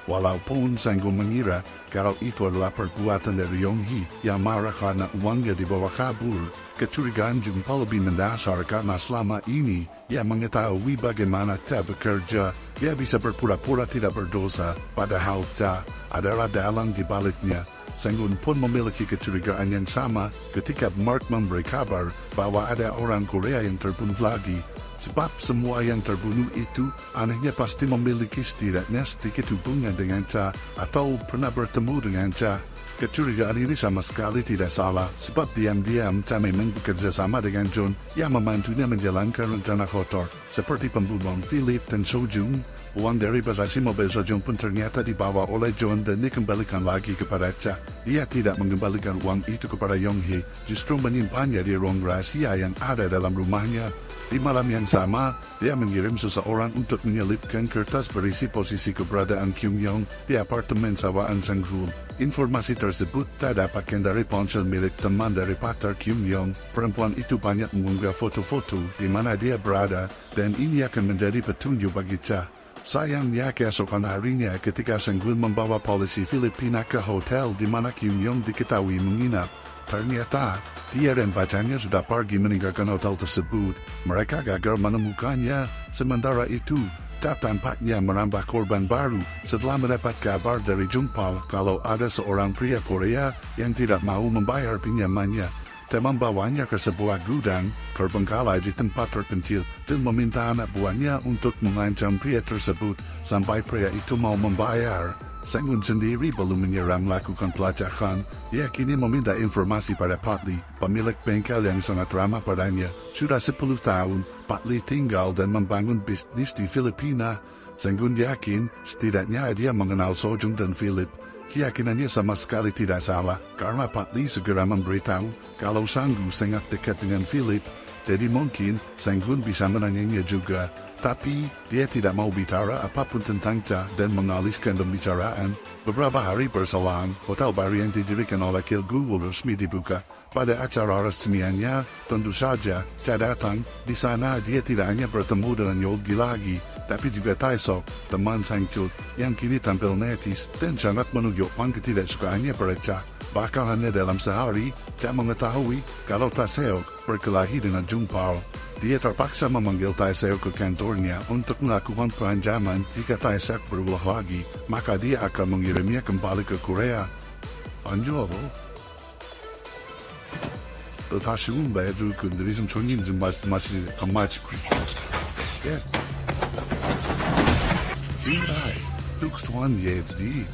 walaupun Sanggun mengira kalau itu adalah perbuatan dari Yonghi yang marah karena uangnya dibawa kabur. Kecurigaan Jungpal lebih mendasar karena selama ini ia mengetahui bagaimana Ta bekerja. Ia bisa berpura-pura tidak berdosa, padahal Ta adalah dalang di baliknya. Sanggun pun memiliki kecurigaan yang sama ketika Mark memberi kabar bahwa ada orang Korea yang terbunuh lagi. Sebab semua yang terbunuh itu anehnya pasti memiliki setidaknya sedikit hubungan dengan Ta atau pernah bertemu dengan Ta. Kecurigaan ini sama sekali tidak salah, sebab diam-diam Ta memang bekerja sama dengan John yang membantunya menjalankan rencana kotor, seperti pembunuhan Philip dan Sojung. Uang dari bagasi mobil Sojung pun ternyata dibawa oleh John dan dikembalikan lagi kepada Ta. Dia tidak mengembalikan uang itu kepada Yonghee, justru menyimpannya di ruang rahasia yang ada dalam rumahnya. Di malam yang sama, dia mengirim seseorang untuk menyelipkan kertas berisi posisi keberadaan Kyung Yong di apartemen sawaan Sang-gun. Informasi tersebut tak dapatkan dari ponsel milik teman dari patar Kyung Yong. Perempuan itu banyak mengunggah foto-foto di mana dia berada, dan ini akan menjadi petunjuk bagi Cha. Sayangnya keesokan harinya ketika Sang-gun membawa polisi Filipina ke hotel di mana Kyung Yong diketahui menginap, ternyata dia dan pacarnya sudah pergi meninggalkan hotel tersebut. Mereka gagal menemukannya. Sementara itu, Ta tampaknya menambah korban baru setelah mendapat kabar dari Jungpal kalau ada seorang pria Korea yang tidak mau membayar pinjamannya. Ta membawanya ke sebuah gudang terbengkalai di tempat terpencil dan meminta anak buahnya untuk mengancam pria tersebut sampai pria itu mau membayar. Sanggun sendiri belum menyerah melakukan pelacakan. Ia kini meminta informasi pada Patli, pemilik bengkel yang sangat ramah padanya. Sudah 10 tahun, Patli tinggal dan membangun bisnis di Filipina. Sanggun yakin setidaknya dia mengenal Sojung dan Philip. Keyakinannya sama sekali tidak salah, karena Patli segera memberitahu kalau Sanggun sangat dekat dengan Philip. Jadi mungkin Sanggun bisa menanyanya juga. Tapi, dia tidak mau bicara apapun tentang Ta dan mengalihkan pembicaraan. Beberapa hari berselang, hotel baru yang didirikan oleh Kil Gul resmi dibuka. Pada acara resmiannya, tentu saja Ta datang. Di sana dia tidak hanya bertemu dengan Yogi lagi, tapi juga Taesok, teman Sang-chul, yang kini tampil netis dan sangat menunjukkan ketidaksukaannya pada Ta. Bahkan hanya dalam sehari, Ta mengetahui kalau Taesok berkelahi dengan Jungpal. Dia terpaksa memanggil Taesok ke kantornya untuk melakukan peranjaman jika Taesok berulah lagi, maka dia akan mengirimnya kembali ke Korea. Anjo, 다시금 매주 그들이 좀 손님 좀 말씀하시는 강마치 Yes. Sindai, Tuktuan Yevdi.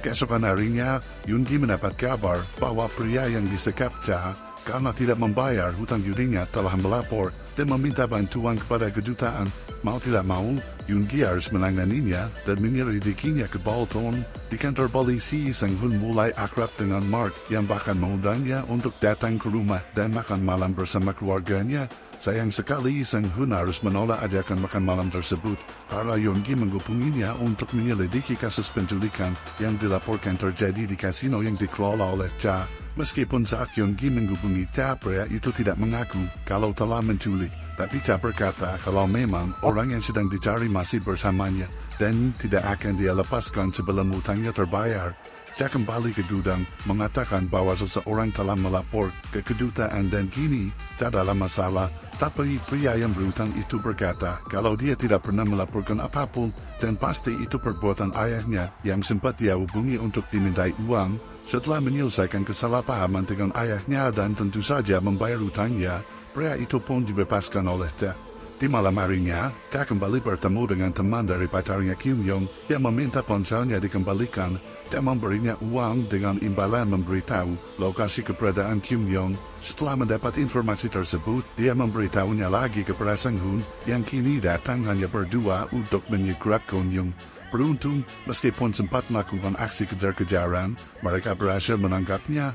Keesokan harinya, Yungi mendapat kabar bahwa pria yang disekap Ta karena tidak membayar hutang yudinya telah melapor dan meminta bantuan kepada kedutaan. Mau tidak mau, Yungi harus menanganinya dan menyelidikinya ke Bolton. Di kantor polisi, Sang-hun mulai akrab dengan Mark yang bahkan mengundangnya untuk datang ke rumah dan makan malam bersama keluarganya. Sayang sekali Sang-hun harus menolak ajakan makan malam tersebut karena Yungi menghubunginya untuk menyelidiki kasus penculikan yang dilaporkan terjadi di kasino yang dikelola oleh Cha. Meskipun saat Yungi menghubungi Ta, pria itu tidak mengaku kalau telah menculik, tapi Ta berkata kalau memang orang yang sedang dicari masih bersamanya dan tidak akan dia lepaskan sebelum hutangnya terbayar. Ta kembali ke gudang, mengatakan bahwa seseorang telah melapor ke kedutaan dan kini Tak dalam masalah. Tapi pria yang berhutang itu berkata kalau dia tidak pernah melaporkan apapun dan pasti itu perbuatan ayahnya yang sempat dia hubungi untuk dimintai uang. Setelah menyelesaikan kesalahpahaman dengan ayahnya dan tentu saja membayar hutangnya, pria itu pun dibebaskan oleh Ta. Di malam harinya, Ta kembali bertemu dengan teman dari pacarnya Kyung Yong yang meminta ponselnya dikembalikan. Ta memberinya uang dengan imbalan memberitahu lokasi keberadaan Kyung Yong. Setelah mendapat informasi tersebut, dia memberitahunya lagi kepada Sang-hun yang kini datang hanya berdua untuk menyegrak Kyung Yong. Beruntung, meskipun sempat melakukan aksi kejar-kejaran, mereka berhasil menangkapnya.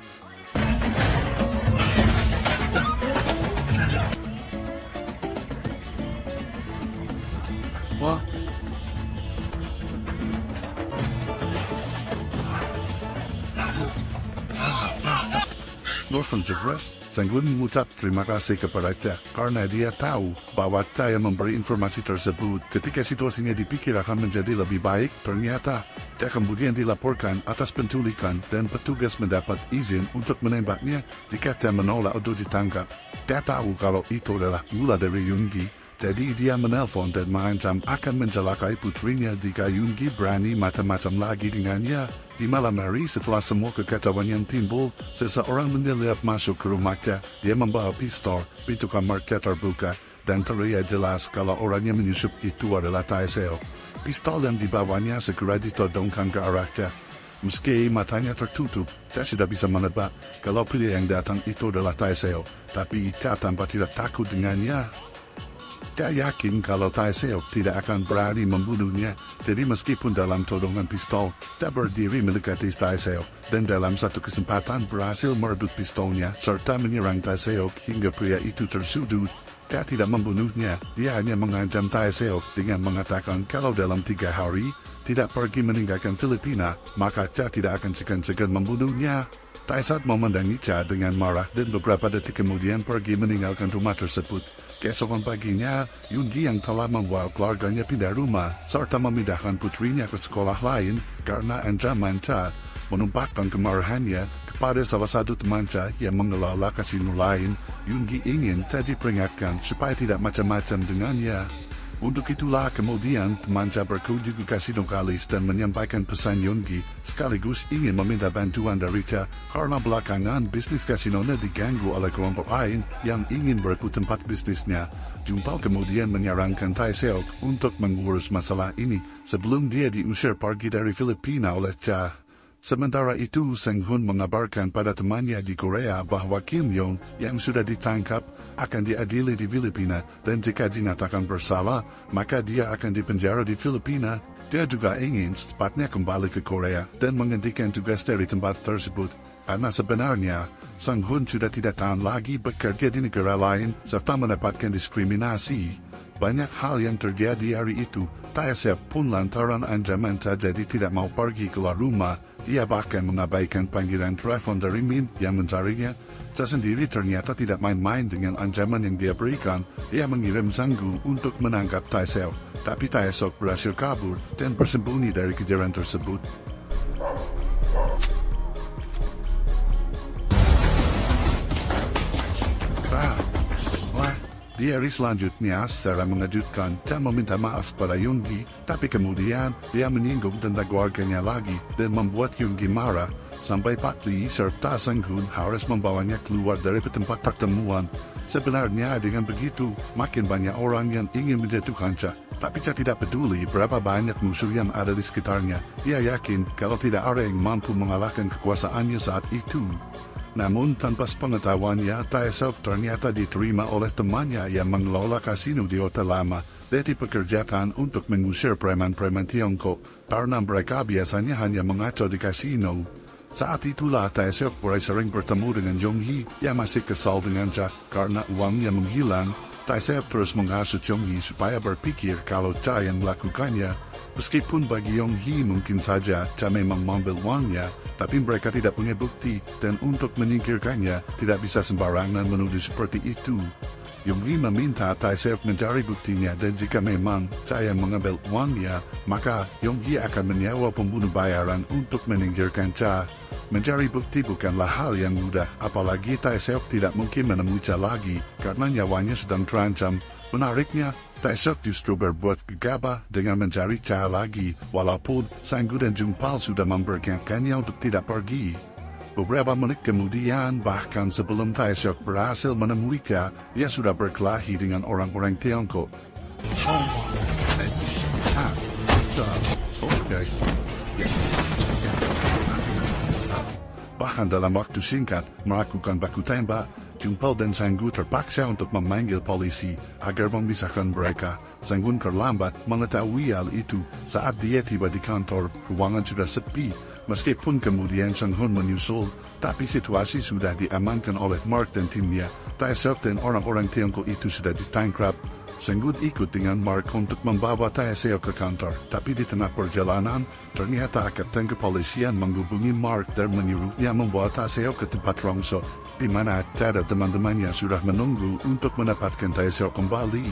Wah. Northern Jebres, Sanggun mengucap terima kasih kepada Cha karena dia tahu bahwa Cha yang memberi informasi tersebut. Ketika situasinya dipikir akan menjadi lebih baik, ternyata Cha kemudian dilaporkan atas penculikan dan petugas mendapat izin untuk menembaknya jika Cha menolak untuk ditangkap. Cha tahu kalau itu adalah mula dari Yoongi, jadi dia menelpon dan mengancam akan mencelakai putrinya jika Yoongi berani macam-macam lagi dengannya. Di malam hari setelah semua kekacauan yang timbul, seseorang menyelip masuk ke rumahnya. Dia membawa pistol, pintu kamarnya terbuka, dan terlihat jelas kalau orang yang menyusup itu adalah Tae Seok. Pistol yang dibawanya segera ditodongkan ke arahnya. Meski matanya tertutup, saya sudah bisa menebak kalau pria yang datang itu adalah Tae Seok, tapi Cha tampak tidak takut dengannya. Cha yakin kalau Tae Seok tidak akan berani membunuhnya, jadi meskipun dalam todongan pistol, Cha berdiri mendekati Tae Seok, dan dalam satu kesempatan berhasil merebut pistolnya, serta menyerang Tae Seok hingga pria itu tersudut. Cha tidak membunuhnya, dia hanya mengancam Tae Seok dengan mengatakan kalau dalam 3 hari, tidak pergi meninggalkan Filipina, maka Cha tidak akan segan-segan membunuhnya. Tae Seok memandangi Cha dengan marah dan beberapa detik kemudian pergi meninggalkan rumah tersebut. Keesokan paginya, Yoongi yang telah membawa keluarganya pindah rumah, serta memindahkan putrinya ke sekolah lain karena ancaman Cha, menumpahkan kemarahannya kepada salah satu teman Cha yang mengelola kasino lain. Yoongi ingin Cha diperingatkan supaya tidak macam-macam dengannya. Untuk itulah kemudian teman Cha berkunjung ke kasino Kalis dan menyampaikan pesan Yoongi, sekaligus ingin meminta bantuan dari Cha karena belakangan bisnis kasinonya diganggu oleh kelompok lain yang ingin berebut tempat bisnisnya. Jumpal kemudian menyarankan Tae Seok untuk mengurus masalah ini sebelum dia diusir pergi dari Filipina oleh Cha. Sementara itu, Sang Hun mengabarkan pada temannya di Korea bahwa Kim Yong yang sudah ditangkap akan diadili di Filipina dan jika dinyatakan bersalah, maka dia akan dipenjara di Filipina. Dia juga ingin secepatnya kembali ke Korea dan menghentikan tugas dari tempat tersebut. Karena sebenarnya, Sang Hun sudah tidak tahan lagi bekerja di negara lain serta mendapatkan diskriminasi. Banyak hal yang terjadi hari itu. Tae Seok pun lantaran ancaman Cha jadi tidak mau pergi keluar rumah. Dia bahkan mengabaikan panggilan telepon dari Min yang mencarinya. Cha sendiri ternyata tidak main-main dengan ancaman yang dia berikan. Dia mengirim Sang-gu untuk menangkap Tae Seok, tapi Tae Seok berhasil kabur dan bersembunyi dari kejaran tersebut. Di hari selanjutnya, secara mengejutkan, Cha meminta maaf pada Yoongi, tapi kemudian dia menyinggung tentang keluarganya lagi dan membuat Yoongi marah, sampai Pak Lee serta Sang Hun harus membawanya keluar dari tempat pertemuan. Sebenarnya dengan begitu, makin banyak orang yang ingin menjatuhkan Cha, tapi Cha tidak peduli berapa banyak musuh yang ada di sekitarnya. Dia yakin kalau tidak ada yang mampu mengalahkan kekuasaannya saat itu. Namun tanpa sepengetahuannya, Tae Seok ternyata diterima oleh temannya yang mengelola kasino di hotel lama. Dia dipekerjakan untuk mengusir preman-preman Tiongkok, karena mereka biasanya hanya mengaco di kasino. Saat itulah Tae Seok mulai sering bertemu dengan Jong Hee yang masih kesal dengan Cha karena uangnya menghilang. Tae Seok terus menghasut Jong Hee supaya berpikir kalau Cha yang melakukannya. Meskipun bagi Jong Hee mungkin saja Cha memang mengambil uangnya, tapi mereka tidak punya bukti dan untuk menyingkirkannya tidak bisa sembarangan menuduh seperti itu. Jong Hee meminta Tae Seok mencari buktinya dan jika memang Cha yang mengambil uangnya, maka Jong Hee akan menyewa pembunuh bayaran untuk menyingkirkan Cha. Mencari bukti bukanlah hal yang mudah, apalagi Tae Seok tidak mungkin menemui Cha lagi karena nyawanya sedang terancam. Menariknya, Tae Seok justru berbuat gegabah dengan mencari Cha lagi, walaupun Sang-gu dan Jungpal sudah memperingatkannya untuk tidak pergi. Beberapa menit kemudian, bahkan sebelum Tae Seok berhasil menemui Cha, dia sudah berkelahi dengan orang-orang Tiongkok. Bahkan dalam waktu singkat, melakukan baku tembak, Jungpal dan Sang-gu terpaksa untuk memanggil polisi agar memisahkan mereka. Sang-gu terlambat mengetahui hal itu saat dia tiba di kantor, ruangan sudah sepi. Meskipun kemudian Sang-hun menyusul, tapi situasi sudah diamankan oleh Mark dan timnya. Tae Seok dan orang-orang Tiongkok itu sudah ditangkap. Senggun ikut dengan Mark untuk membawa Taeseo ke kantor, tapi di tengah perjalanan, ternyata Kapten Kepolisian menghubungi Mark dan menyuruhnya membawa Taeseo ke tempat Rongso, di mana Tada teman-temannya sudah menunggu untuk mendapatkan Taeseo kembali.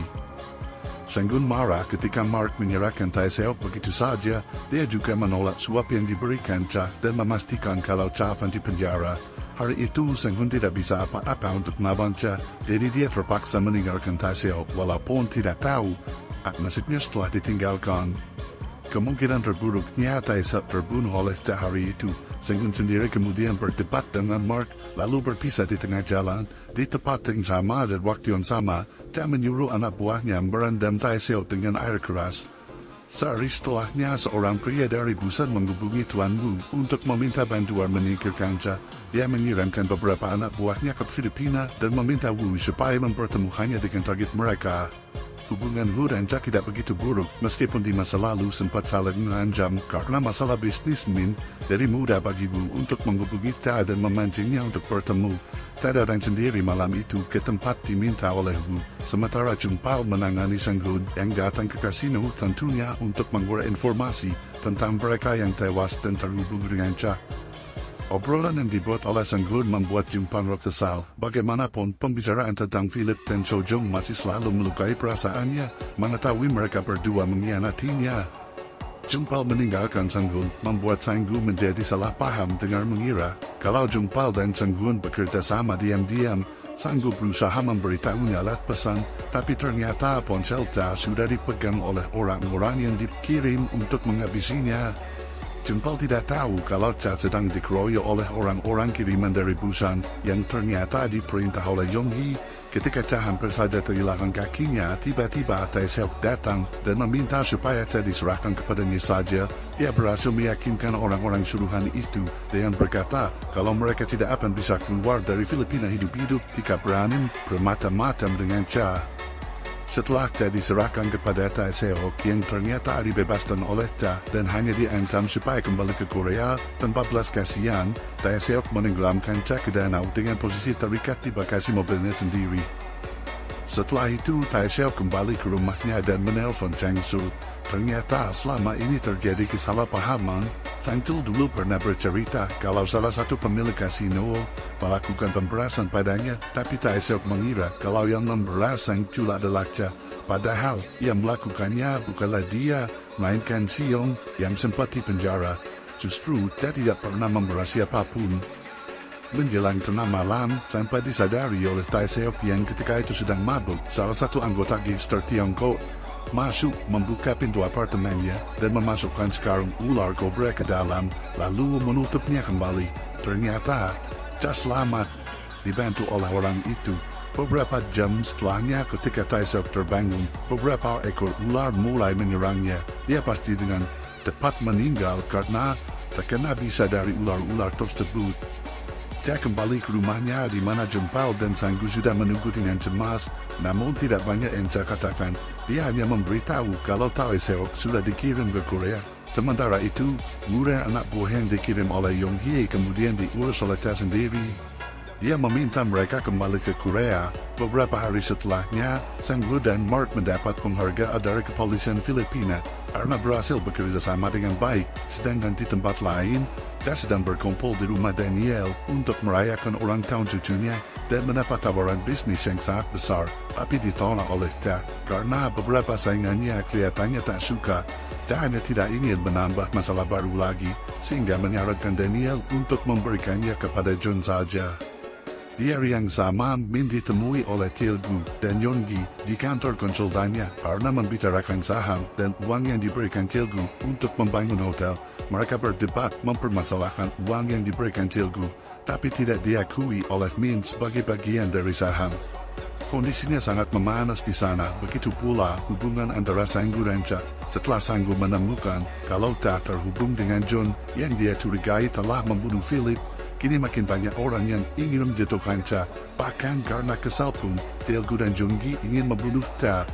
Senggun marah ketika Mark menyerahkan Taeseo begitu saja. Dia juga menolak suap yang diberikan Cha dan memastikan kalau Cha akan dipenjara. Hari itu Senggun tidak bisa apa-apa untuk melawan Cha, jadi dia terpaksa meninggalkan Taeseo walaupun tidak tahu nasibnya setelah ditinggalkan. Kemungkinan terburuknya Taeseo terbunuh oleh Cha hari itu. Senggun sendiri kemudian berdebat dengan Mark, lalu berpisah di tengah jalan. Di tempat yang sama dan waktu yang sama, Cha menyuruh anak buahnya merendam Taeseo dengan air keras. Sehari setelahnya, seorang pria dari Busan menghubungi Tuan Wu untuk meminta bantuan menyingkirkan Cha. Dia mengirimkan beberapa anak buahnya ke Filipina dan meminta Wu supaya mempertemukannya dengan target mereka. Hubungan Wu dan Cha tidak begitu buruk, meskipun di masa lalu sempat saling mengancam karena masalah bisnis Min. Dari mudah bagi Wu untuk menghubungi Cha dan memancingnya untuk bertemu. Ta datang sendiri malam itu ke tempat diminta oleh Wu, sementara Jung Pao menangani Senggun yang datang ke kasino tentunya untuk mengurai informasi tentang mereka yang tewas dan terhubung dengan Cha. Obrolan yang dibuat oleh Senggun membuat Jung Pao kesal. Bagaimanapun, pembicaraan tentang Philip dan Cho Jung masih selalu melukai perasaannya, mengetahui mereka berdua mengkhianatinya. Jung Pao meninggalkan Senggun, membuat Senggun menjadi salah paham dengan mengira kalau Jung Pao dan Senggun bekerja sama diam-diam. Senggun berusaha memberitahunya lewat pesan, tapi ternyata ponsel Cha sudah dipegang oleh orang-orang yang dikirim untuk menghabisinya. Jung Pao tidak tahu kalau Cha sedang dikeroyok oleh orang-orang kiriman dari Busan yang ternyata diperintah oleh Yong Hee. Ketika Cha hampir saja kehilangan kakinya, tiba-tiba Taeseo datang dan meminta supaya Cha diserahkan kepadanya saja. Dia berhasil meyakinkan orang-orang suruhan itu dengan berkata kalau mereka tidak akan bisa keluar dari Filipina hidup-hidup jika berani bermacam-macam dengan Cha. Setelah Cha diserahkan kepada Taeseo yang ternyata dibebaskan oleh Cha dan hanya diancam supaya kembali ke Korea, tanpa belas kasihan, Taeseo menenggelamkan Cha ke danau dengan posisi terikat di bagasi mobilnya sendiri. Setelah itu, Taeseo kembali ke rumahnya dan menelpon Chang Su. Ternyata selama ini terjadi kesalahpahaman. Sang Tul dulu pernah bercerita kalau salah satu pemilik kasino melakukan pemberasan padanya, tapi Taeseo mengira kalau yang memberas Sang Tul adalah Cha. Padahal yang melakukannya bukanlah dia, melainkan Siong yang sempat dipenjara. Justru Cha tidak pernah memberas siapapun. Menjelang tengah malam, sampai disadari oleh Taeseo yang ketika itu sedang mabuk, salah satu anggota gangster Tiongkok masuk membuka pintu apartemennya dan memasukkan sekarung ular kobra ke dalam, lalu menutupnya kembali. Ternyata Cha selamat, dibantu oleh orang itu. Beberapa jam setelahnya ketika Taeseo terbangun, beberapa ekor ular mulai menyerangnya. Dia pasti dengan tepat meninggal karena terkena bisa dari ular-ular tersebut. Cha kembali ke rumahnya di mana Jung Pao dan Sanggu sudah menunggu dengan cemas, namun tidak banyak yang Cha katakan. Dia hanya memberitahu kalau Taeseo sudah dikirim ke Korea. Sementara itu, murid anak buah yang dikirim oleh Yong Hee kemudian diurus oleh Cha sendiri. Dia meminta mereka kembali ke Korea. Beberapa hari setelahnya, Sanggu dan Mark mendapat penghargaan dari kepolisian Filipina karena berhasil bekerja sama dengan baik. Sedangkan di tempat lain, Cha sedang berkumpul di rumah Daniel untuk merayakan ulang tahun cucunya dan mendapat tawaran bisnis yang sangat besar, tapi ditolak oleh Cha karena beberapa saingannya kelihatannya tak suka. Cha hanya tidak ingin menambah masalah baru lagi, sehingga menyarankan Daniel untuk memberikannya kepada John saja. Di hari yang sama, Min ditemui oleh Tailgu dan Yonggi di kantor konsultannya karena membicarakan saham dan uang yang diberikan Tailgu untuk membangun hotel. Mereka berdebat mempermasalahkan uang yang diberikan Tailgu, tapi tidak diakui oleh Min sebagai bagian dari saham. Kondisinya sangat memanas di sana, begitu pula hubungan antara Sanggu dan Cha. Setelah Sanggu menemukan kalau Cha terhubung dengan John yang dia curigai telah membunuh Philip, kini makin banyak orang yang ingin menjatuhkan Cha. Bahkan karena kesal pun, Tailgu dan Jonggi ingin membunuh Cha.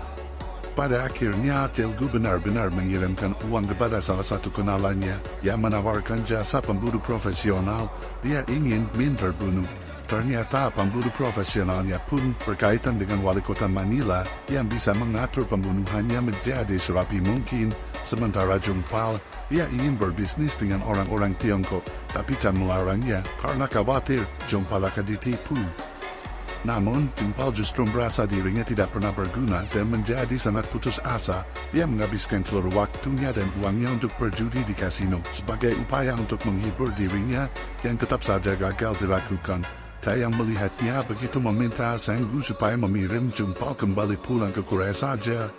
Pada akhirnya, Tailgu benar-benar mengirimkan uang kepada salah satu kenalannya yang menawarkan jasa pembunuh profesional. Dia ingin Min terbunuh. Ternyata pembunuh profesionalnya pun berkaitan dengan wali kota Manila yang bisa mengatur pembunuhannya menjadi serapi mungkin. Sementara Jungpal, dia ingin berbisnis dengan orang-orang Tiongkok, tapi tak melarangnya karena khawatir Jungpal akan ditipu. Namun, Jungpal justru merasa dirinya tidak pernah berguna dan menjadi sangat putus asa. Dia menghabiskan seluruh waktunya dan uangnya untuk berjudi di kasino sebagai upaya untuk menghibur dirinya yang tetap saja gagal dilakukan. Taeyang melihatnya begitu meminta Sang-gu supaya mengirim Jungpal kembali pulang ke Korea saja.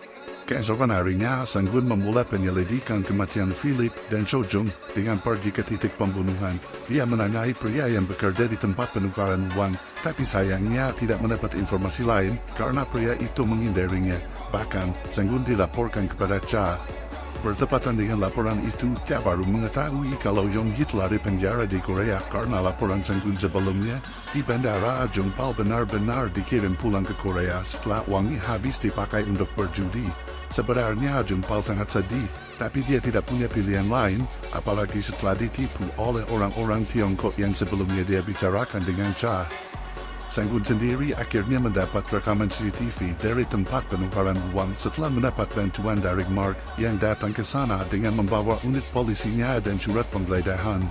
Keesokan harinya, Sang-gun memulai penyelidikan kematian Philip dan Sojung dengan pergi ke titik pembunuhan. Dia menanyai pria yang bekerja di tempat penukaran uang, tapi sayangnya tidak mendapat informasi lain karena pria itu menghindarinya. Bahkan, Sang-gun dilaporkan kepada Cha. Bertepatan dengan laporan itu, dia baru mengetahui kalau Yong-hit lari penjara di Korea karena laporan Sang-gun sebelumnya. Di bandara, Jungpal benar-benar dikirim pulang ke Korea setelah uangnya habis dipakai untuk berjudi. Sebenarnya Jungpal sangat sedih, tapi dia tidak punya pilihan lain, apalagi setelah ditipu oleh orang-orang Tiongkok yang sebelumnya dia bicarakan dengan Cha. Sang-gun sendiri akhirnya mendapat rekaman CCTV dari tempat penukaran uang setelah mendapat bantuan dari Mark yang datang ke sana dengan membawa unit polisinya dan surat penggeledahan.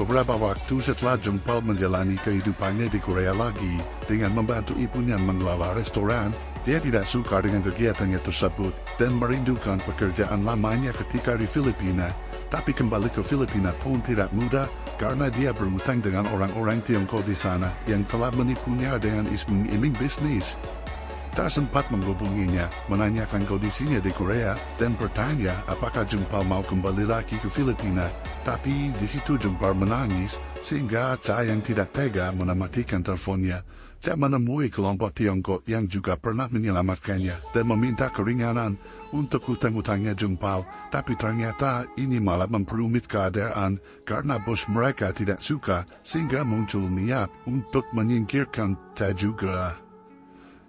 Beberapa waktu setelah Jungpal menjalani kehidupannya di Korea lagi, dengan membantu ibunya mengelola restoran, dia tidak suka dengan kegiatannya tersebut dan merindukan pekerjaan lamanya ketika di Filipina. Tapi kembali ke Filipina pun tidak mudah karena dia berhutang dengan orang-orang Tiongkok di sana yang telah menipunya dengan iming-iming bisnis. Tak sempat menghubunginya, menanyakan kondisinya di Korea, dan bertanya apakah Jungpal mau kembali lagi ke Filipina. Tapi di situ Jungpal menangis, sehingga Cha yang tidak tega mematikan teleponnya. Cha menemui kelompok Tiongkok yang juga pernah menyelamatkannya dan meminta keringanan untuk hutang-hutangnya Jungpal. Tapi ternyata ini malah memperumit keadaan karena bos mereka tidak suka, sehingga muncul niat untuk menyingkirkan Cha juga.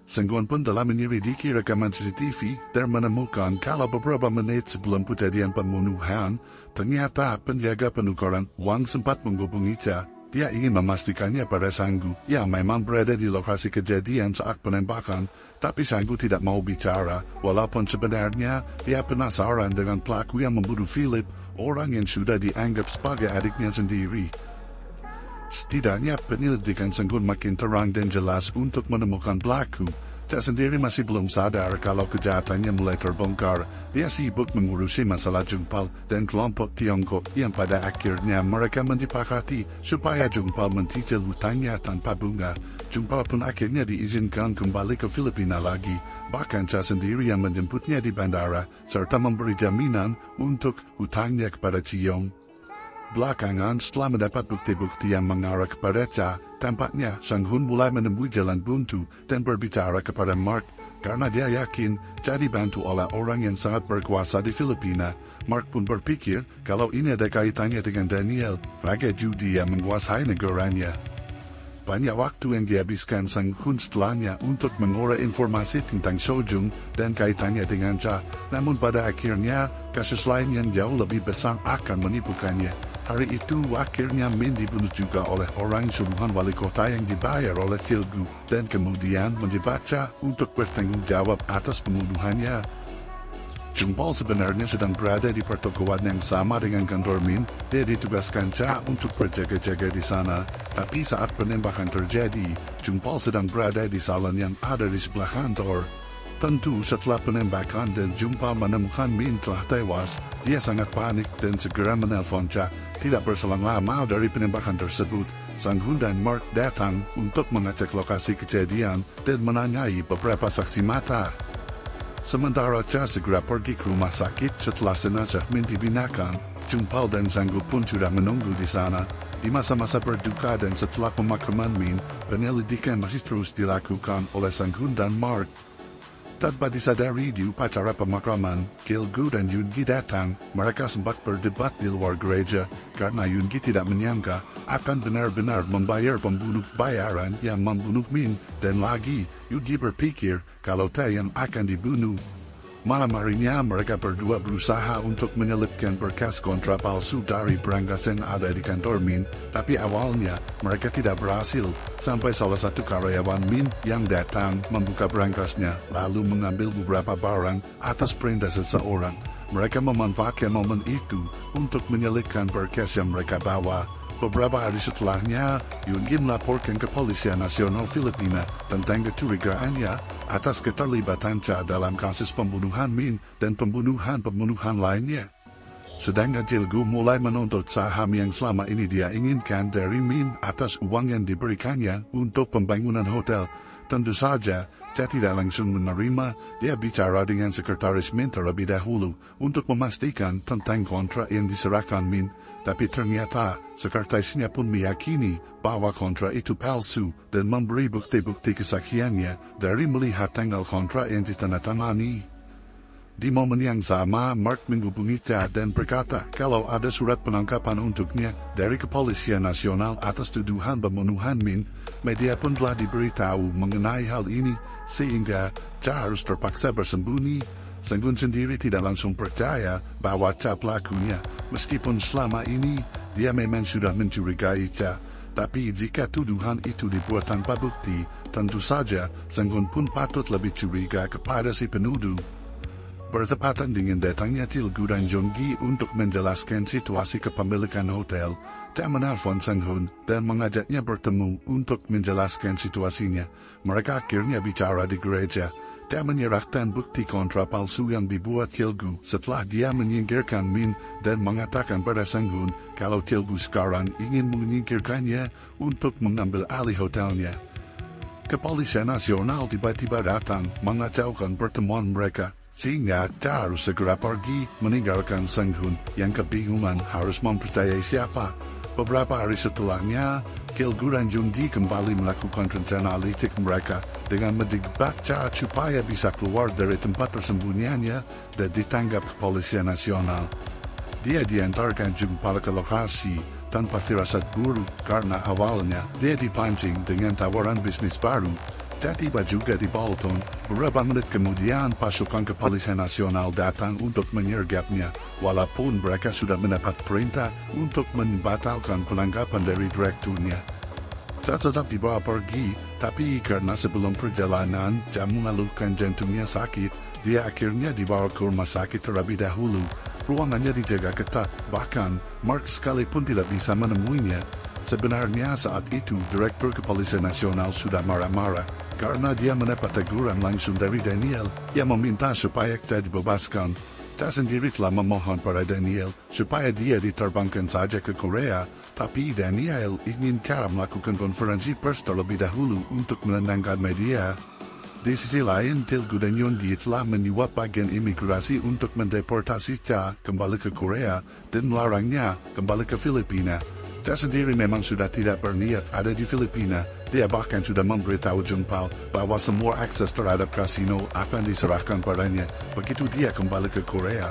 Sang-gun pun telah menyelidiki rekaman CCTV dan menemukan kalau beberapa menit sebelum kejadian pembunuhan, ternyata penjaga penukaran uang sempat menghubungi Cha. Dia ingin memastikannya pada Sang-gu yang memang berada di lokasi kejadian saat penembakan, tapi Sang-gu tidak mau bicara, walaupun sebenarnya dia penasaran dengan pelaku yang membunuh Philip, orang yang sudah dianggap sebagai adiknya sendiri. Setidaknya penyelidikan Sang-gun makin terang dan jelas untuk menemukan pelaku. Cha sendiri masih belum sadar kalau kejahatannya mulai terbongkar. Dia sibuk mengurusi masalah Jungpal dan kelompok Tiongkok yang pada akhirnya mereka menyepakati supaya Jungpal mencicil hutangnya tanpa bunga. Jungpal pun akhirnya diizinkan kembali ke Filipina lagi. Bahkan Cha sendiri yang menjemputnya di bandara serta memberi jaminan untuk hutangnya kepada Chiyong. Belakangan setelah mendapat bukti-bukti yang mengarah kepada Cha, tampaknya Sang-gun mulai menemui jalan buntu dan berbicara kepada Mark karena dia yakin Cha dibantu oleh orang yang sangat berkuasa di Filipina. Mark pun berpikir kalau ini ada kaitannya dengan Daniel, raga judi yang menguasai negaranya. Banyak waktu yang dihabiskan Sang-gun setelahnya untuk mengorek informasi tentang Sojung dan kaitannya dengan Cha, namun pada akhirnya kasus lain yang jauh lebih besar akan menipukannya. Hari itu akhirnya Min dibunuh juga oleh orang suruhan wali kota yang dibayar oleh Tilgu dan kemudian menjebak Cha untuk bertanggung jawab atas pembunuhannya. Jungpal sebenarnya sedang berada di pertokoan yang sama dengan kantor Min. Dia ditugaskan Cha untuk berjaga-jaga di sana. Tapi saat penembakan terjadi, Jungpal sedang berada di salon yang ada di sebelah kantor. Tentu setelah penembakan dan Jungpal menemukan Min telah tewas, dia sangat panik dan segera menelpon Cha. Tidak berselang lama dari penembakan tersebut, Sang-gun dan Mark datang untuk mengecek lokasi kejadian dan menanyai beberapa saksi mata. Sementara Cha segera pergi ke rumah sakit setelah jenazah Min dibinakan, Jungpal dan Sang-gu pun sudah menunggu di sana. Di masa-masa berduka dan setelah pemakaman Min, penyelidikan masih terus dilakukan oleh Sang-gun dan Mark. Tanpa disadari di upacara pemakaman, Gil-gu dan Yoon-gi datang. Mereka sempat berdebat di luar gereja karena Yoon-gi tidak menyangka akan benar-benar membayar pembunuh bayaran yang membunuh Min, dan lagi Yoon-gi berpikir kalau Taeyang akan dibunuh. Malam harinya mereka berdua berusaha untuk menyelipkan berkas kontrak palsu dari brankas yang ada di kantor Min, tapi awalnya mereka tidak berhasil, sampai salah satu karyawan Min yang datang membuka brankasnya, lalu mengambil beberapa barang atas perintah seseorang. Mereka memanfaatkan momen itu untuk menyelipkan berkas yang mereka bawa. Beberapa hari setelahnya, Yoon Gi melaporkan ke Kepolisian Nasional Filipina tentang kecurigaannya atas keterlibatan Cha dalam kasus pembunuhan Min dan pembunuhan lainnya. Sedangkan Telugu mulai menuntut saham yang selama ini dia inginkan dari Min atas uang yang diberikannya untuk pembangunan hotel. Tentu saja, Cha tidak langsung menerima. Dia bicara dengan sekretaris Min terlebih dahulu untuk memastikan tentang kontrak yang diserahkan Min. Tapi ternyata, sekretarisnya pun meyakini bahwa kontrak itu palsu dan memberi bukti-bukti kesaksiannya dari melihat tanggal kontrak yang ditandatangani. Di momen yang sama, Mark menghubungi Cha dan berkata kalau ada surat penangkapan untuknya dari Kepolisian Nasional atas tuduhan pembunuhan Min. Media pun telah diberitahu mengenai hal ini, sehingga Cha harus terpaksa bersembunyi. Sang-gun sendiri tidak langsung percaya bahwa Cha pelakunya, meskipun selama ini dia memang sudah mencurigai Cha. Tapi jika tuduhan itu dibuat tanpa bukti, tentu saja Sang-gun pun patut lebih curiga kepada si penuduh. Bertepatan dengan datangnya Telugu dan Yoon Gi untuk menjelaskan situasi kepemilikan hotel, Cha menelpon Sang-gun dan mengajaknya bertemu untuk menjelaskan situasinya. Mereka akhirnya bicara di gereja. Cha menyerahkan bukti kontrak palsu yang dibuat Telugu setelah dia menyingkirkan Min dan mengatakan pada Sang-gun kalau Telugu sekarang ingin menyingkirkannya untuk mengambil alih hotelnya. Kepolisian Nasional tiba-tiba datang mengacaukan pertemuan mereka, sehingga Cha harus segera pergi meninggalkan Sang-gun yang kebingungan harus mempercayai siapa. Beberapa hari setelahnya, Telugu dan Yoon Gi kembali melakukan rencana licik mereka dengan menjebak Cha supaya bisa keluar dari tempat persembunyiannya dan ditangkap Kepolisian Nasional. Dia diantarkan jumpa ke lokasi tanpa firasat buruk karena awalnya dia dipancing dengan tawaran bisnis baru. Cha tiba juga di Bolton. Beberapa menit kemudian pasukan Kepolisian Nasional datang untuk menyergapnya, walaupun mereka sudah mendapat perintah untuk membatalkan penangkapan dari direkturnya. Cha tetap dibawa pergi, tapi karena sebelum perjalanan Cha mengeluhkan jantungnya sakit, dia akhirnya dibawa ke rumah sakit terlebih dahulu. Ruangannya dijaga ketat, bahkan Mark sekalipun tidak bisa menemuinya. Sebenarnya saat itu Direktur Kepolisian Nasional sudah marah-marah karena dia mendapat teguran langsung dari Daniel yang meminta supaya Cha dibebaskan. Cha sendiri telah memohon pada Daniel supaya dia diterbangkan saja ke Korea, tapi Daniel ingin Cha melakukan konferensi pers terlebih dahulu untuk menenangkan media. Di sisi lain, Telugu dan Yoon Gi telah menyuap bagian imigrasi untuk mendeportasi Cha kembali ke Korea dan melarangnya kembali ke Filipina. Cha sendiri memang sudah tidak berniat ada di Filipina. Dia bahkan sudah memberitahu Jung Pao bahwa semua akses terhadap kasino akan diserahkan padanya begitu dia kembali ke Korea.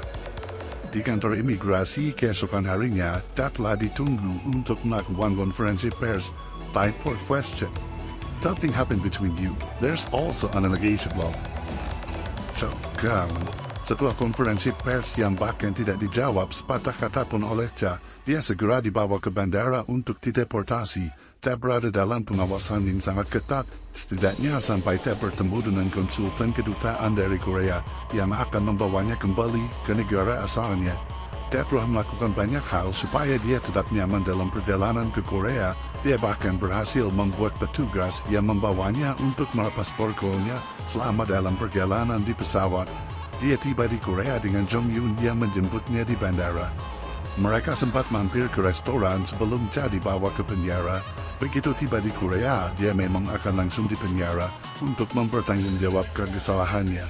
Di kantor imigrasi keesokan harinya, Cha telah ditunggu untuk melakukan konferensi pers. Type for question. Something happened between you. There's also an allegation law. So, setelah konferensi pers yang bahkan tidak dijawab sepatah kata pun oleh Cha, dia segera dibawa ke bandara untuk dideportasi. Cha berada dalam pengawasan yang sangat ketat, setidaknya sampai Cha bertemu dengan konsultan kedutaan dari Korea yang akan membawanya kembali ke negara asalnya. Cha telah melakukan banyak hal supaya dia tetap nyaman dalam perjalanan ke Korea. Dia bahkan berhasil membuat petugas yang membawanya untuk melepas borgolnya selama dalam perjalanan di pesawat. Dia tiba di Korea dengan Jong Yoon yang menjemputnya di bandara. Mereka sempat mampir ke restoran sebelum Cha dibawa ke penjara. Begitu tiba di Korea, dia memang akan langsung di penjara untuk mempertanggungjawabkan kesalahannya.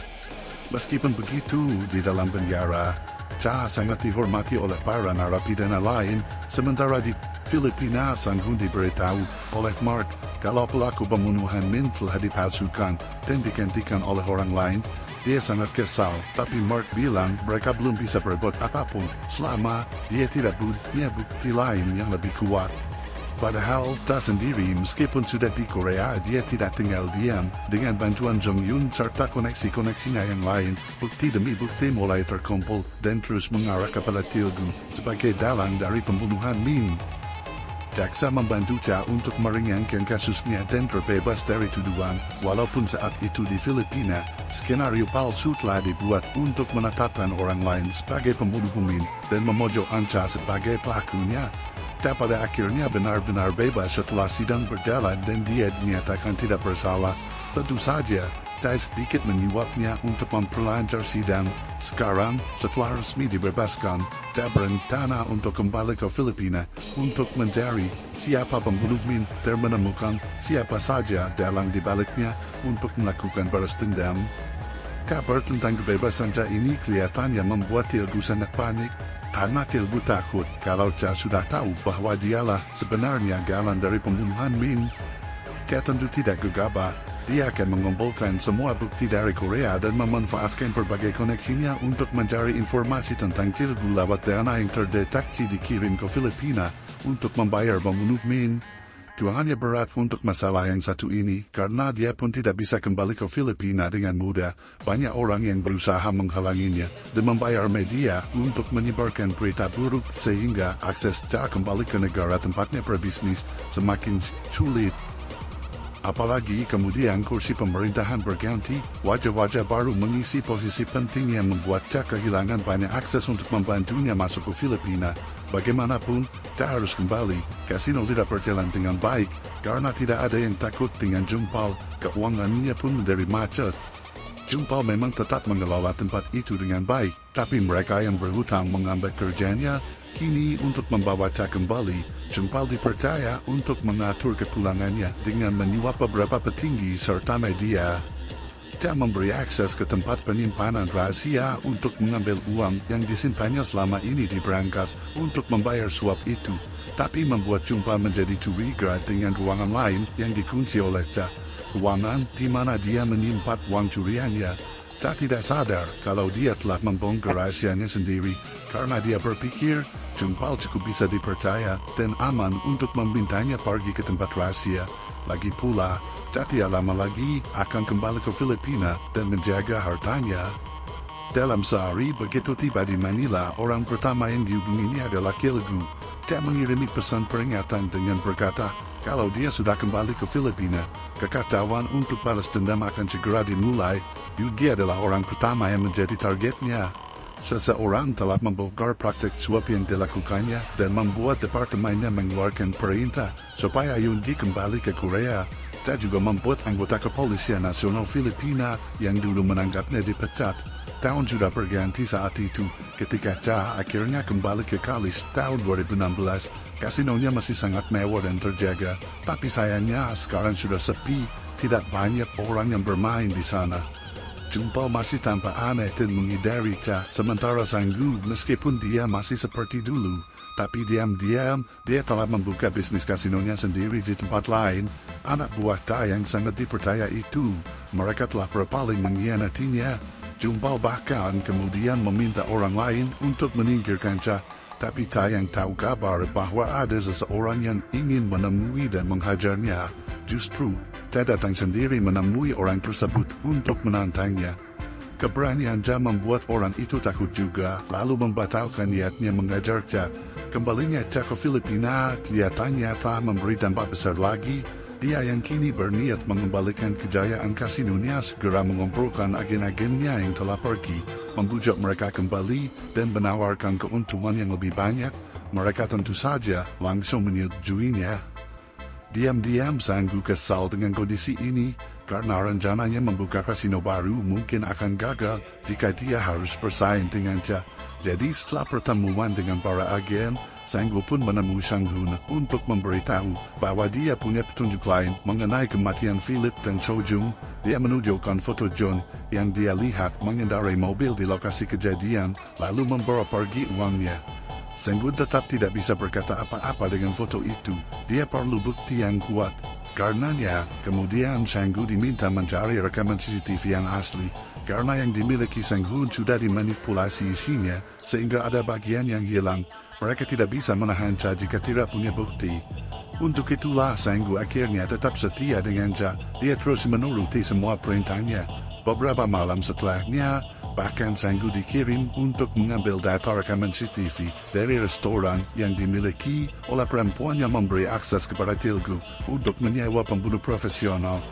Meskipun begitu, di dalam penjara, Cha sangat dihormati oleh para narapidana lain, sementara di Filipina Sang-gun diberitahu oleh Mark kalau pelaku pembunuhan Min telah dipalsukan dan digantikan oleh orang lain. Dia sangat kesal, tapi Mark bilang mereka belum bisa berbuat apapun selama dia tidak punya bukti lain yang lebih kuat. Padahal tak sendiri meskipun sudah di Korea dia tidak tinggal diam. Dengan bantuan Jong Yun serta koneksi-koneksinya yang lain, bukti demi bukti mulai terkumpul dan terus mengarah kepada Telugu sebagai dalang dari pembunuhan Min. Jaksa membantu Cha untuk meringankan kasusnya dan terbebas dari tuduhan, walaupun saat itu di Filipina, skenario palsu telah dibuat untuk menetapkan orang lain sebagai pembunuh Min dan memojokkan Cha sebagai pelakunya. Cha pada akhirnya benar-benar bebas setelah sidang berjalan dan dia dinyatakan tidak bersalah. Tentu saja, Cha sedikit menyuapnya untuk memperlancar sidang. Sekarang, setelah resmi dibebaskan, Cha berencana untuk kembali ke Filipina untuk mencari siapa pembunuh Min dan menemukan siapa saja dalang di baliknya untuk melakukan balas dendam. Kabar tentang kebebasan Cha ini kelihatannya membuat Telugu sangat panik. Karena Telugu takut kalau Cha sudah tahu bahwa dialah sebenarnya galang dari pembunuhan Min. Cha tentu tidak gegabah. Dia akan mengumpulkan semua bukti dari Korea dan memanfaatkan berbagai koneksinya untuk mencari informasi tentang Telugu lewat dana yang terdeteksi dikirim ke Filipina untuk membayar pembunuh Min. Tuangannya berat untuk masalah yang satu ini, karena dia pun tidak bisa kembali ke Filipina dengan mudah. Banyak orang yang berusaha menghalanginya dan membayar media untuk menyebarkan berita buruk sehingga akses Cha kembali ke negara tempatnya berbisnis semakin sulit. Apalagi kemudian kursi pemerintahan berganti, wajah-wajah baru mengisi posisi penting yang membuat Cha kehilangan banyak akses untuk membantunya masuk ke Filipina. Bagaimanapun, Cha harus kembali. Kasino tidak berjalan dengan baik, karena tidak ada yang takut dengan Jumpal. Keuangannya pun menjadi macet. Jumpal memang tetap mengelola tempat itu dengan baik, tapi mereka yang berhutang mengambil kerjanya. Kini untuk membawa Cha kembali, Jumpal dipercaya untuk mengatur kepulangannya dengan menyuap beberapa petinggi serta media. Cha memberi akses ke tempat penyimpanan rahasia untuk mengambil uang yang disimpannya selama ini di brankas untuk membayar suap itu, tapi membuat Jumpal menjadi curiga dengan ruangan lain yang dikunci oleh Cha. Ruangan di mana dia menyimpan uang curiannya. Cha tidak sadar kalau dia telah membongkar rahasianya sendiri, karena dia berpikir Jumpal cukup bisa dipercaya dan aman untuk memintanya pergi ke tempat rahasia. Lagi pula, Cha tidak lama lagi akan kembali ke Filipina dan menjaga hartanya. Dalam sehari begitu tiba di Manila, orang pertama yang dihubunginya adalah Telugu. Cha mengirimi pesan peringatan dengan berkata, kalau dia sudah kembali ke Filipina, kekacauan untuk balas dendam akan segera dimulai. Yugi adalah orang pertama yang menjadi targetnya. Seseorang telah membongkar praktek suap yang dilakukannya dan membuat departemennya mengeluarkan perintah supaya Yugi kembali ke Korea. Cha juga membuat anggota Kepolisian Nasional Filipina yang dulu menanggapnya dipecat. Tahun sudah berganti saat itu, ketika Cha akhirnya kembali ke Kalis tahun 2016. Kasinonya masih sangat mewah dan terjaga, tapi sayangnya sekarang sudah sepi, tidak banyak orang yang bermain di sana. Jumpal masih tampak aneh dan menghindari Cha, sementara Sanggu meskipun dia masih seperti dulu, tapi diam-diam dia telah membuka bisnis kasinonya sendiri di tempat lain. Anak buah Cha yang sangat dipercaya itu, mereka telah berpaling mengkhianatinya. Jumpal bahkan kemudian meminta orang lain untuk menyingkirkan Cha, tapi Cha yang tahu kabar bahwa ada seseorang yang ingin menemui dan menghajarnya. Justru, Cha datang sendiri menemui orang tersebut untuk menantangnya. Keberanian Cha membuat orang itu takut juga, lalu membatalkan niatnya mengajar Cha. Kembalinya Cha ke Filipina kelihatannya telah memberi dampak besar lagi. Dia yang kini berniat mengembalikan kejayaan kasinonya segera mengumpulkan agen-agennya yang telah pergi, membujuk mereka kembali dan menawarkan keuntungan yang lebih banyak. Mereka tentu saja langsung menyetujuinya. Diam-diam Sanggu kesal dengan kondisi ini, karena rencananya membuka kasino baru mungkin akan gagal jika dia harus bersaing dengan Cha. Jadi setelah pertemuan dengan para agen, Sanggu pun menemui Sang-hun untuk memberitahu bahwa dia punya petunjuk lain mengenai kematian Philip dan Sojung. Dia menunjukkan foto John yang dia lihat mengendarai mobil di lokasi kejadian, lalu membawa pergi uangnya. Sang-gu tetap tidak bisa berkata apa-apa dengan foto itu. Dia perlu bukti yang kuat. Karenanya, kemudian Sang-gu diminta mencari rekaman CCTV yang asli, karena yang dimiliki Sang-hun sudah dimanipulasi isinya, sehingga ada bagian yang hilang. Mereka tidak bisa menahan Cha jika tidak punya bukti. Untuk itulah Sanggu akhirnya tetap setia dengan Ja. Dia terus menuruti semua perintahnya. Beberapa malam setelahnya, bahkan Sanggu dikirim untuk mengambil data rekaman CCTV dari restoran yang dimiliki oleh perempuan yang memberi akses kepada Tilgu untuk menyewa pembunuh profesional.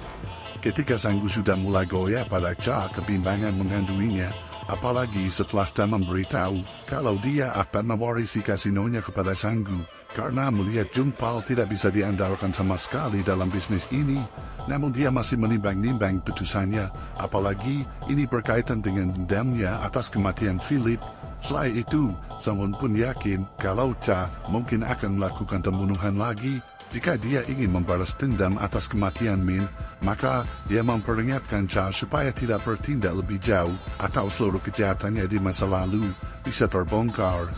Ketika Sanggu sudah mulai goyah pada Ja kebimbangan menganduinya, apalagi setelah dia memberitahu kalau dia akan mewarisi kasinonya kepada Sanggu, karena melihat Jungpal tidak bisa diandalkan sama sekali dalam bisnis ini. Namun dia masih menimbang-nimbang putusannya, apalagi ini berkaitan dengan dendamnya atas kematian Philip. Selain itu, Sanggun pun yakin kalau Ja mungkin akan melakukan pembunuhan lagi. Jika dia ingin membalas dendam atas kematian Min, maka dia memperingatkan Ja supaya tidak bertindak lebih jauh atau seluruh kejahatannya di masa lalu bisa terbongkar.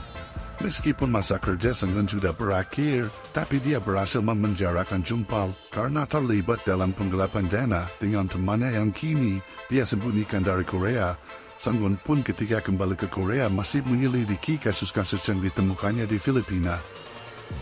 Meskipun masa kerja Sanggun sudah berakhir, tapi dia berhasil memenjarakan Jungpal karena terlibat dalam penggelapan dana dengan temannya yang kini dia sembunyikan dari Korea. Sanggun pun ketika kembali ke Korea masih menyelidiki kasus-kasus yang ditemukannya di Filipina.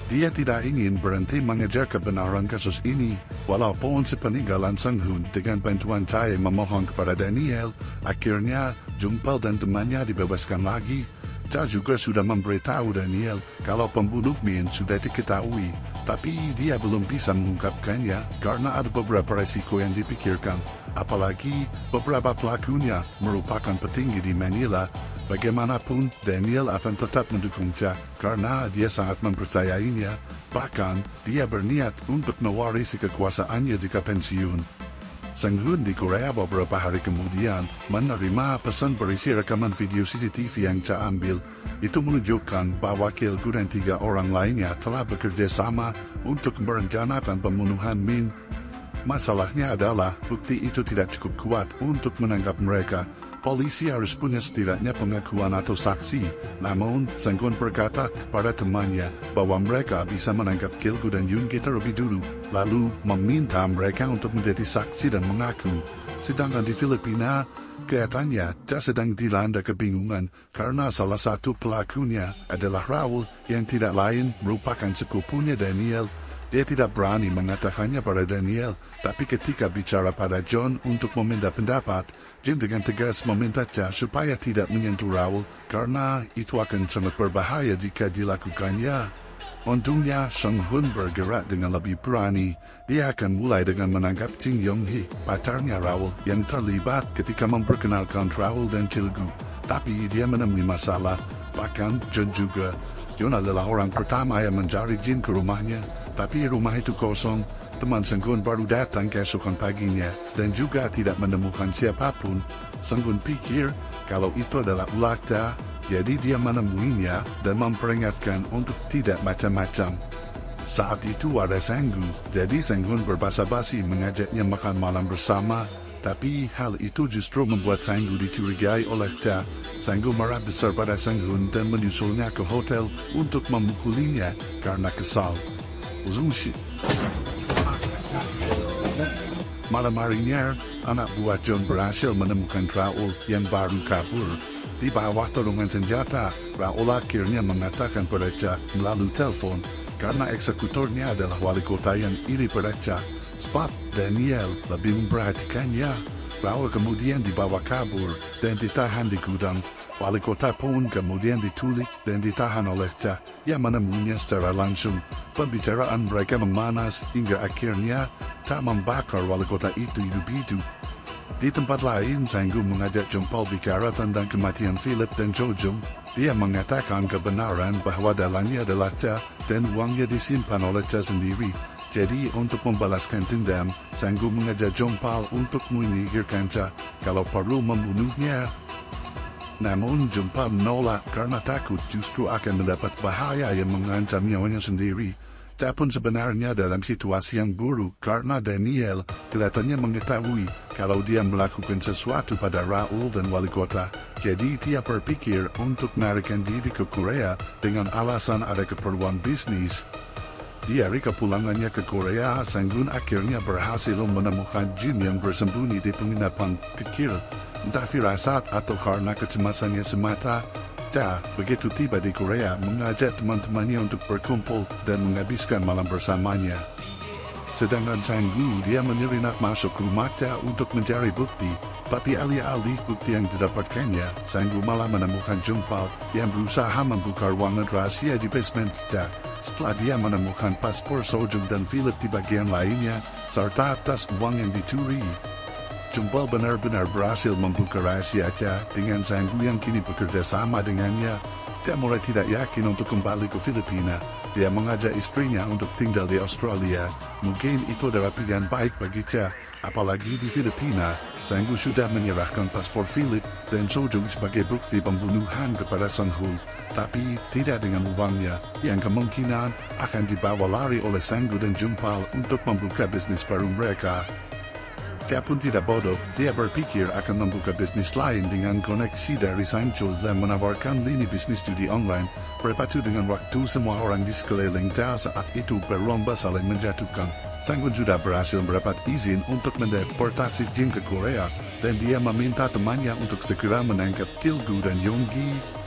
Dia tidak ingin berhenti mengejar kebenaran kasus ini, walaupun sepeninggalan Sanggun dengan bantuan Tae memohon kepada Daniel, akhirnya Jungpal dan temannya dibebaskan lagi. Ja juga sudah memberitahu Daniel kalau pembunuh Min sudah diketahui, tapi dia belum bisa mengungkapkannya karena ada beberapa resiko yang dipikirkan, apalagi beberapa pelakunya merupakan petinggi di Manila. Bagaimanapun, Daniel akan tetap mendukung Ja karena dia sangat mempercayainya, bahkan dia berniat untuk mewarisi kekuasaannya jika pensiun. Sanggun di Korea beberapa hari kemudian menerima pesan berisi rekaman video CCTV yang Ja ambil. Itu menunjukkan bahwa Kilgu dan 3 orang lainnya telah bekerja sama untuk merencanakan pembunuhan Min. Masalahnya adalah bukti itu tidak cukup kuat untuk menangkap mereka. Polisi harus punya setidaknya pengakuan atau saksi. Namun, Sanggun berkata kepada temannya bahwa mereka bisa menangkap Kilgu dan Yoon-gi terlebih dulu, lalu meminta mereka untuk menjadi saksi dan mengaku. Sedangkan di Filipina, kelihatannya Ja sedang dilanda kebingungan karena salah satu pelakunya adalah Raul yang tidak lain merupakan sepupunya Daniel. Dia tidak berani mengatakannya pada Daniel, tapi ketika bicara pada John untuk meminta pendapat, Jim dengan tegas meminta Ja supaya tidak menyentuh Raul karena itu akan sangat berbahaya jika dilakukannya. Untungnya, Sanggun bergerak dengan lebih berani. Dia akan mulai dengan menangkap Jin Yong-hee, pacarnya Raul, yang terlibat ketika memperkenalkan Raul dan Kilgu. Tapi dia menemui masalah, bahkan John juga. John adalah orang pertama yang mencari Jin ke rumahnya. Tapi rumah itu kosong. Teman Sanggun baru datang keesokan paginya dan juga tidak menemukan siapapun. Sanggun pikir kalau itu adalah ulah Ja, jadi dia menemuinya dan memperingatkan untuk tidak macam-macam. Saat itu ada Sanggu, jadi Sanggun berbasa-basi mengajaknya makan malam bersama. Tapi hal itu justru membuat Sanggu dicurigai oleh Ja. Sanggu marah besar pada Sanggun dan menyusulnya ke hotel untuk memukulinya karena kesal. Malam harinya, anak buah John berhasil menemukan Raul yang baru kabur. Di bawah tolongan senjata, Raul akhirnya mengatakan pada Ja melalui telepon karena eksekutornya adalah wali kota yang iri pada Ja. Sebab Daniel lebih memperhatikannya. Raul kemudian dibawa kabur dan ditahan di gudang. Wali kota pun kemudian ditulik dan ditahan oleh Ja yang menemuinya secara langsung. Pembicaraan mereka memanas hingga akhirnya Ja membakar wali kota itu hidup-hidup. Di tempat lain, Sanggu mengajak Jungpal bicara tentang kematian Philip dan Jojung. Dia mengatakan kebenaran bahwa dalangnya adalah Ja dan uangnya disimpan oleh Ja sendiri. Jadi untuk membalaskan dendam, Sanggu mengajak Jungpal untuk menyingkirkan Ja kalau perlu membunuhnya. Namun Jungpal menolak karena takut justru akan mendapat bahaya yang mengancam nyawanya sendiri. Ja pun sebenarnya dalam situasi yang buruk karena Daniel kelihatannya mengetahui kalau dia melakukan sesuatu pada Raul dan wali kota. Jadi dia berpikir untuk melarikan diri ke Korea dengan alasan ada keperluan bisnis. Di hari kepulangannya ke Korea, Sanggun akhirnya berhasil menemukan Jin yang bersembunyi di penginapan kecil. Entah firasat atau karena kecemasannya semata, Cha, begitu tiba di Korea, mengajak teman-temannya untuk berkumpul dan menghabiskan malam bersamanya. Sedangkan Sang-gu dia menyelinap masuk rumah Cha untuk mencari bukti, tapi alih-alih bukti yang didapatkannya, Sang-gu malah menemukan Jung-pal yang berusaha membuka ruangan rahasia di basement Cha. Setelah dia menemukan paspor Sojung dan Philip di bagian lainnya, serta tas uang yang dicuri. Jung-pal benar-benar berhasil membuka rahasia Cha dengan Sang-gu yang kini bekerja sama dengannya. Cha mulai tidak yakin untuk kembali ke Filipina. Dia mengajak istrinya untuk tinggal di Australia. Mungkin itu adalah pilihan baik bagi Cha. Apalagi di Filipina, Sang-gu sudah menyerahkan paspor Philip dan Sojung sebagai bukti pembunuhan kepada Sang-hu. Tapi tidak dengan uangnya, yang kemungkinan akan dibawa lari oleh Sang-gu dan Jung-pal untuk membuka bisnis baru mereka. Dia pun tidak bodoh, dia berpikir akan membuka bisnis lain dengan koneksi dari Sang-chul dan menawarkan lini bisnis judi online. Berpatu dengan waktu semua orang di sekeliling Cha saat itu berlomba saling menjatuhkan. Sang-gu sudah berhasil mendapat izin untuk mendeportasi Jin ke Korea, dan dia meminta temannya untuk segera menangkap Til-gu dan Yong-gi.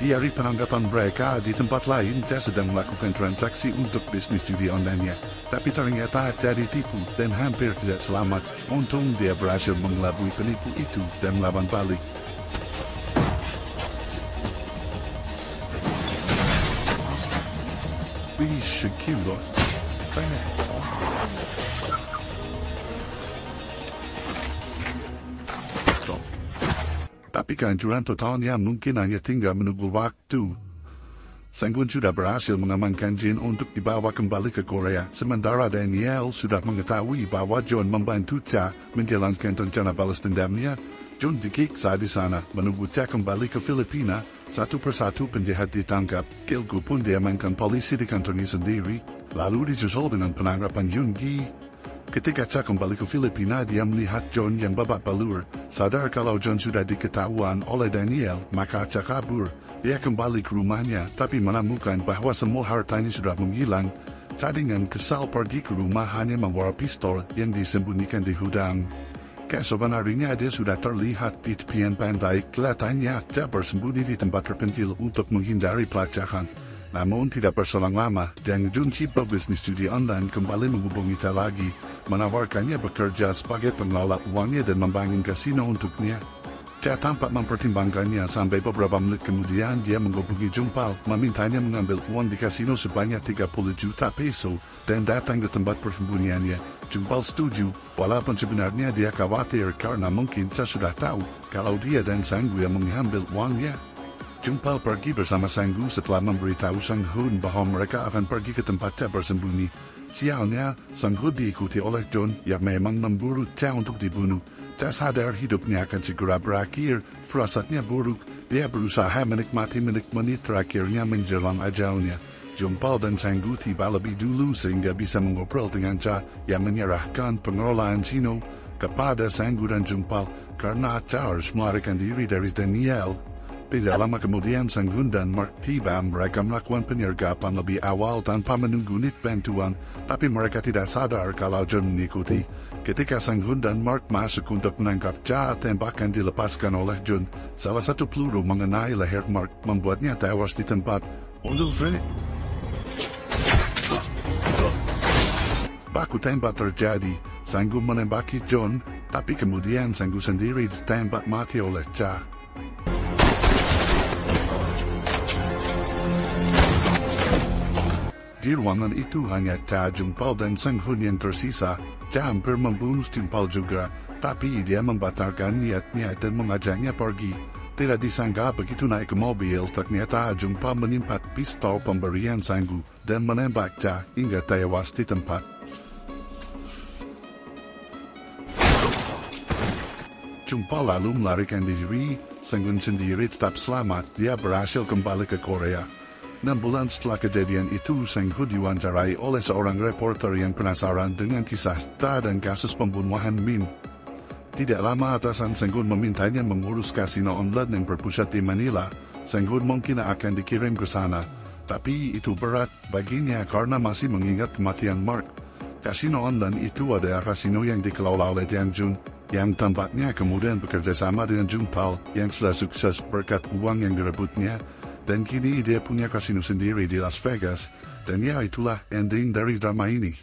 Di hari penangkapan mereka di tempat lain, Cha sedang melakukan transaksi untuk bisnis judi online-nya. Tapi ternyata Cha ditipu dan hampir tidak selamat. Untung dia berhasil mengelabui penipu itu dan melawan balik. Bisa kilo. Tapi kehancuran totalnya mungkin hanya tinggal menunggu waktu. Sang-gu sudah berhasil mengamankan Jin untuk dibawa kembali ke Korea, sementara Daniel sudah mengetahui bahwa John membantu Cha menjalankan rencana balas dendamnya. John dikiksa di sana, menunggu Cha kembali ke Filipina. Satu persatu penjahat ditangkap, Til-gu pun diamankan polisi di kantornya sendiri, lalu disusul dengan penangkapan Yong-gi. Ketika Cha kembali ke Filipina, dia melihat John yang babak belur. Sadar kalau John sudah diketahuan oleh Daniel, maka Cha kabur. Dia kembali ke rumahnya, tapi menemukan bahwa semua hartanya sudah menghilang. Cha dengan kesal pergi ke rumah hanya membawa pistol yang disembunyikan di gudang. Keesokan harinya dia sudah terlihat di tepian pantai. Kelihatannya Cha bersembunyi di tempat terpencil untuk menghindari pelacakan. Namun tidak berselang lama, Jang Junchi pebisnis judi online kembali menghubungi Cha lagi, menawarkannya bekerja sebagai pengelola uangnya dan membangun kasino untuknya. Cha tampak mempertimbangkannya sampai beberapa menit kemudian dia menghubungi Jung-pal, memintanya mengambil uang di kasino sebanyak 30 juta peso dan datang ke tempat persembunyiannya. Jung-pal setuju, walaupun sebenarnya dia khawatir karena mungkin Cha sudah tahu kalau dia dan Sang-gu yang mengambil uangnya. Jung-pal pergi bersama Sang-gu setelah memberitahu Sang-hun bahwa mereka akan pergi ke tempat Cha bersembunyi. Sialnya, Sang-hu diikuti oleh John yang memang memburu Cha untuk dibunuh. Cha sadar hidupnya akan segera berakhir, firasatnya buruk. Dia berusaha menikmati menit-menit terakhirnya menjelang ajalnya. Jung-pal dan Sang-gu tiba lebih dulu sehingga bisa mengobrol dengan Cha yang menyerahkan pengelolaan Sino kepada Sang-gu dan Jung-pal karena Cha harus melarikan diri dari Daniel. Tidak lama kemudian Sang-hun dan Mark tiba. Mereka melakukan penyergapan lebih awal tanpa menunggu nit bantuan, tapi mereka tidak sadar kalau John mengikuti. Ketika Sang-hun dan Mark masuk untuk menangkap Cha, tembakan dilepaskan oleh John. Salah satu peluru mengenai leher Mark, membuatnya tewas di tempat. Baku tembak terjadi. Sang-gu menembaki John, tapi kemudian Sang-gu sendiri ditembak mati oleh Cha. Di ruangan itu hanya Cha, Jung-pal dan Sang-hun yang tersisa. Cha hampir membunuh Jung-pal juga, tapi dia membatalkan niatnya dan mengajaknya pergi. Tidak disangka begitu naik ke mobil, ternyata Jung-pal menimpa pistol pemberian Sang-gu dan menembak Cha hingga tewas di tempat. Jung-pal lalu melarikan diri. Sang-hun sendiri tetap selamat, dia berhasil kembali ke Korea. 6 bulan setelah kejadian itu, Sang-hu diwawancarai oleh seorang reporter yang penasaran dengan kisah Ta dan kasus pembunuhan Min. Tidak lama atasan Sang-hu memintanya mengurus kasino online yang berpusat di Manila. Sang-hu mungkin akan dikirim ke sana, tapi itu berat baginya karena masih mengingat kematian Mark. Kasino online itu adalah kasino yang dikelola oleh Jang Jun. yang tampaknya kemudian bekerja sama dengan Jung Paul yang sudah sukses berkat uang yang direbutnya, dan kini dia punya kasino sendiri di Las Vegas, dan ya itulah ending dari drama ini.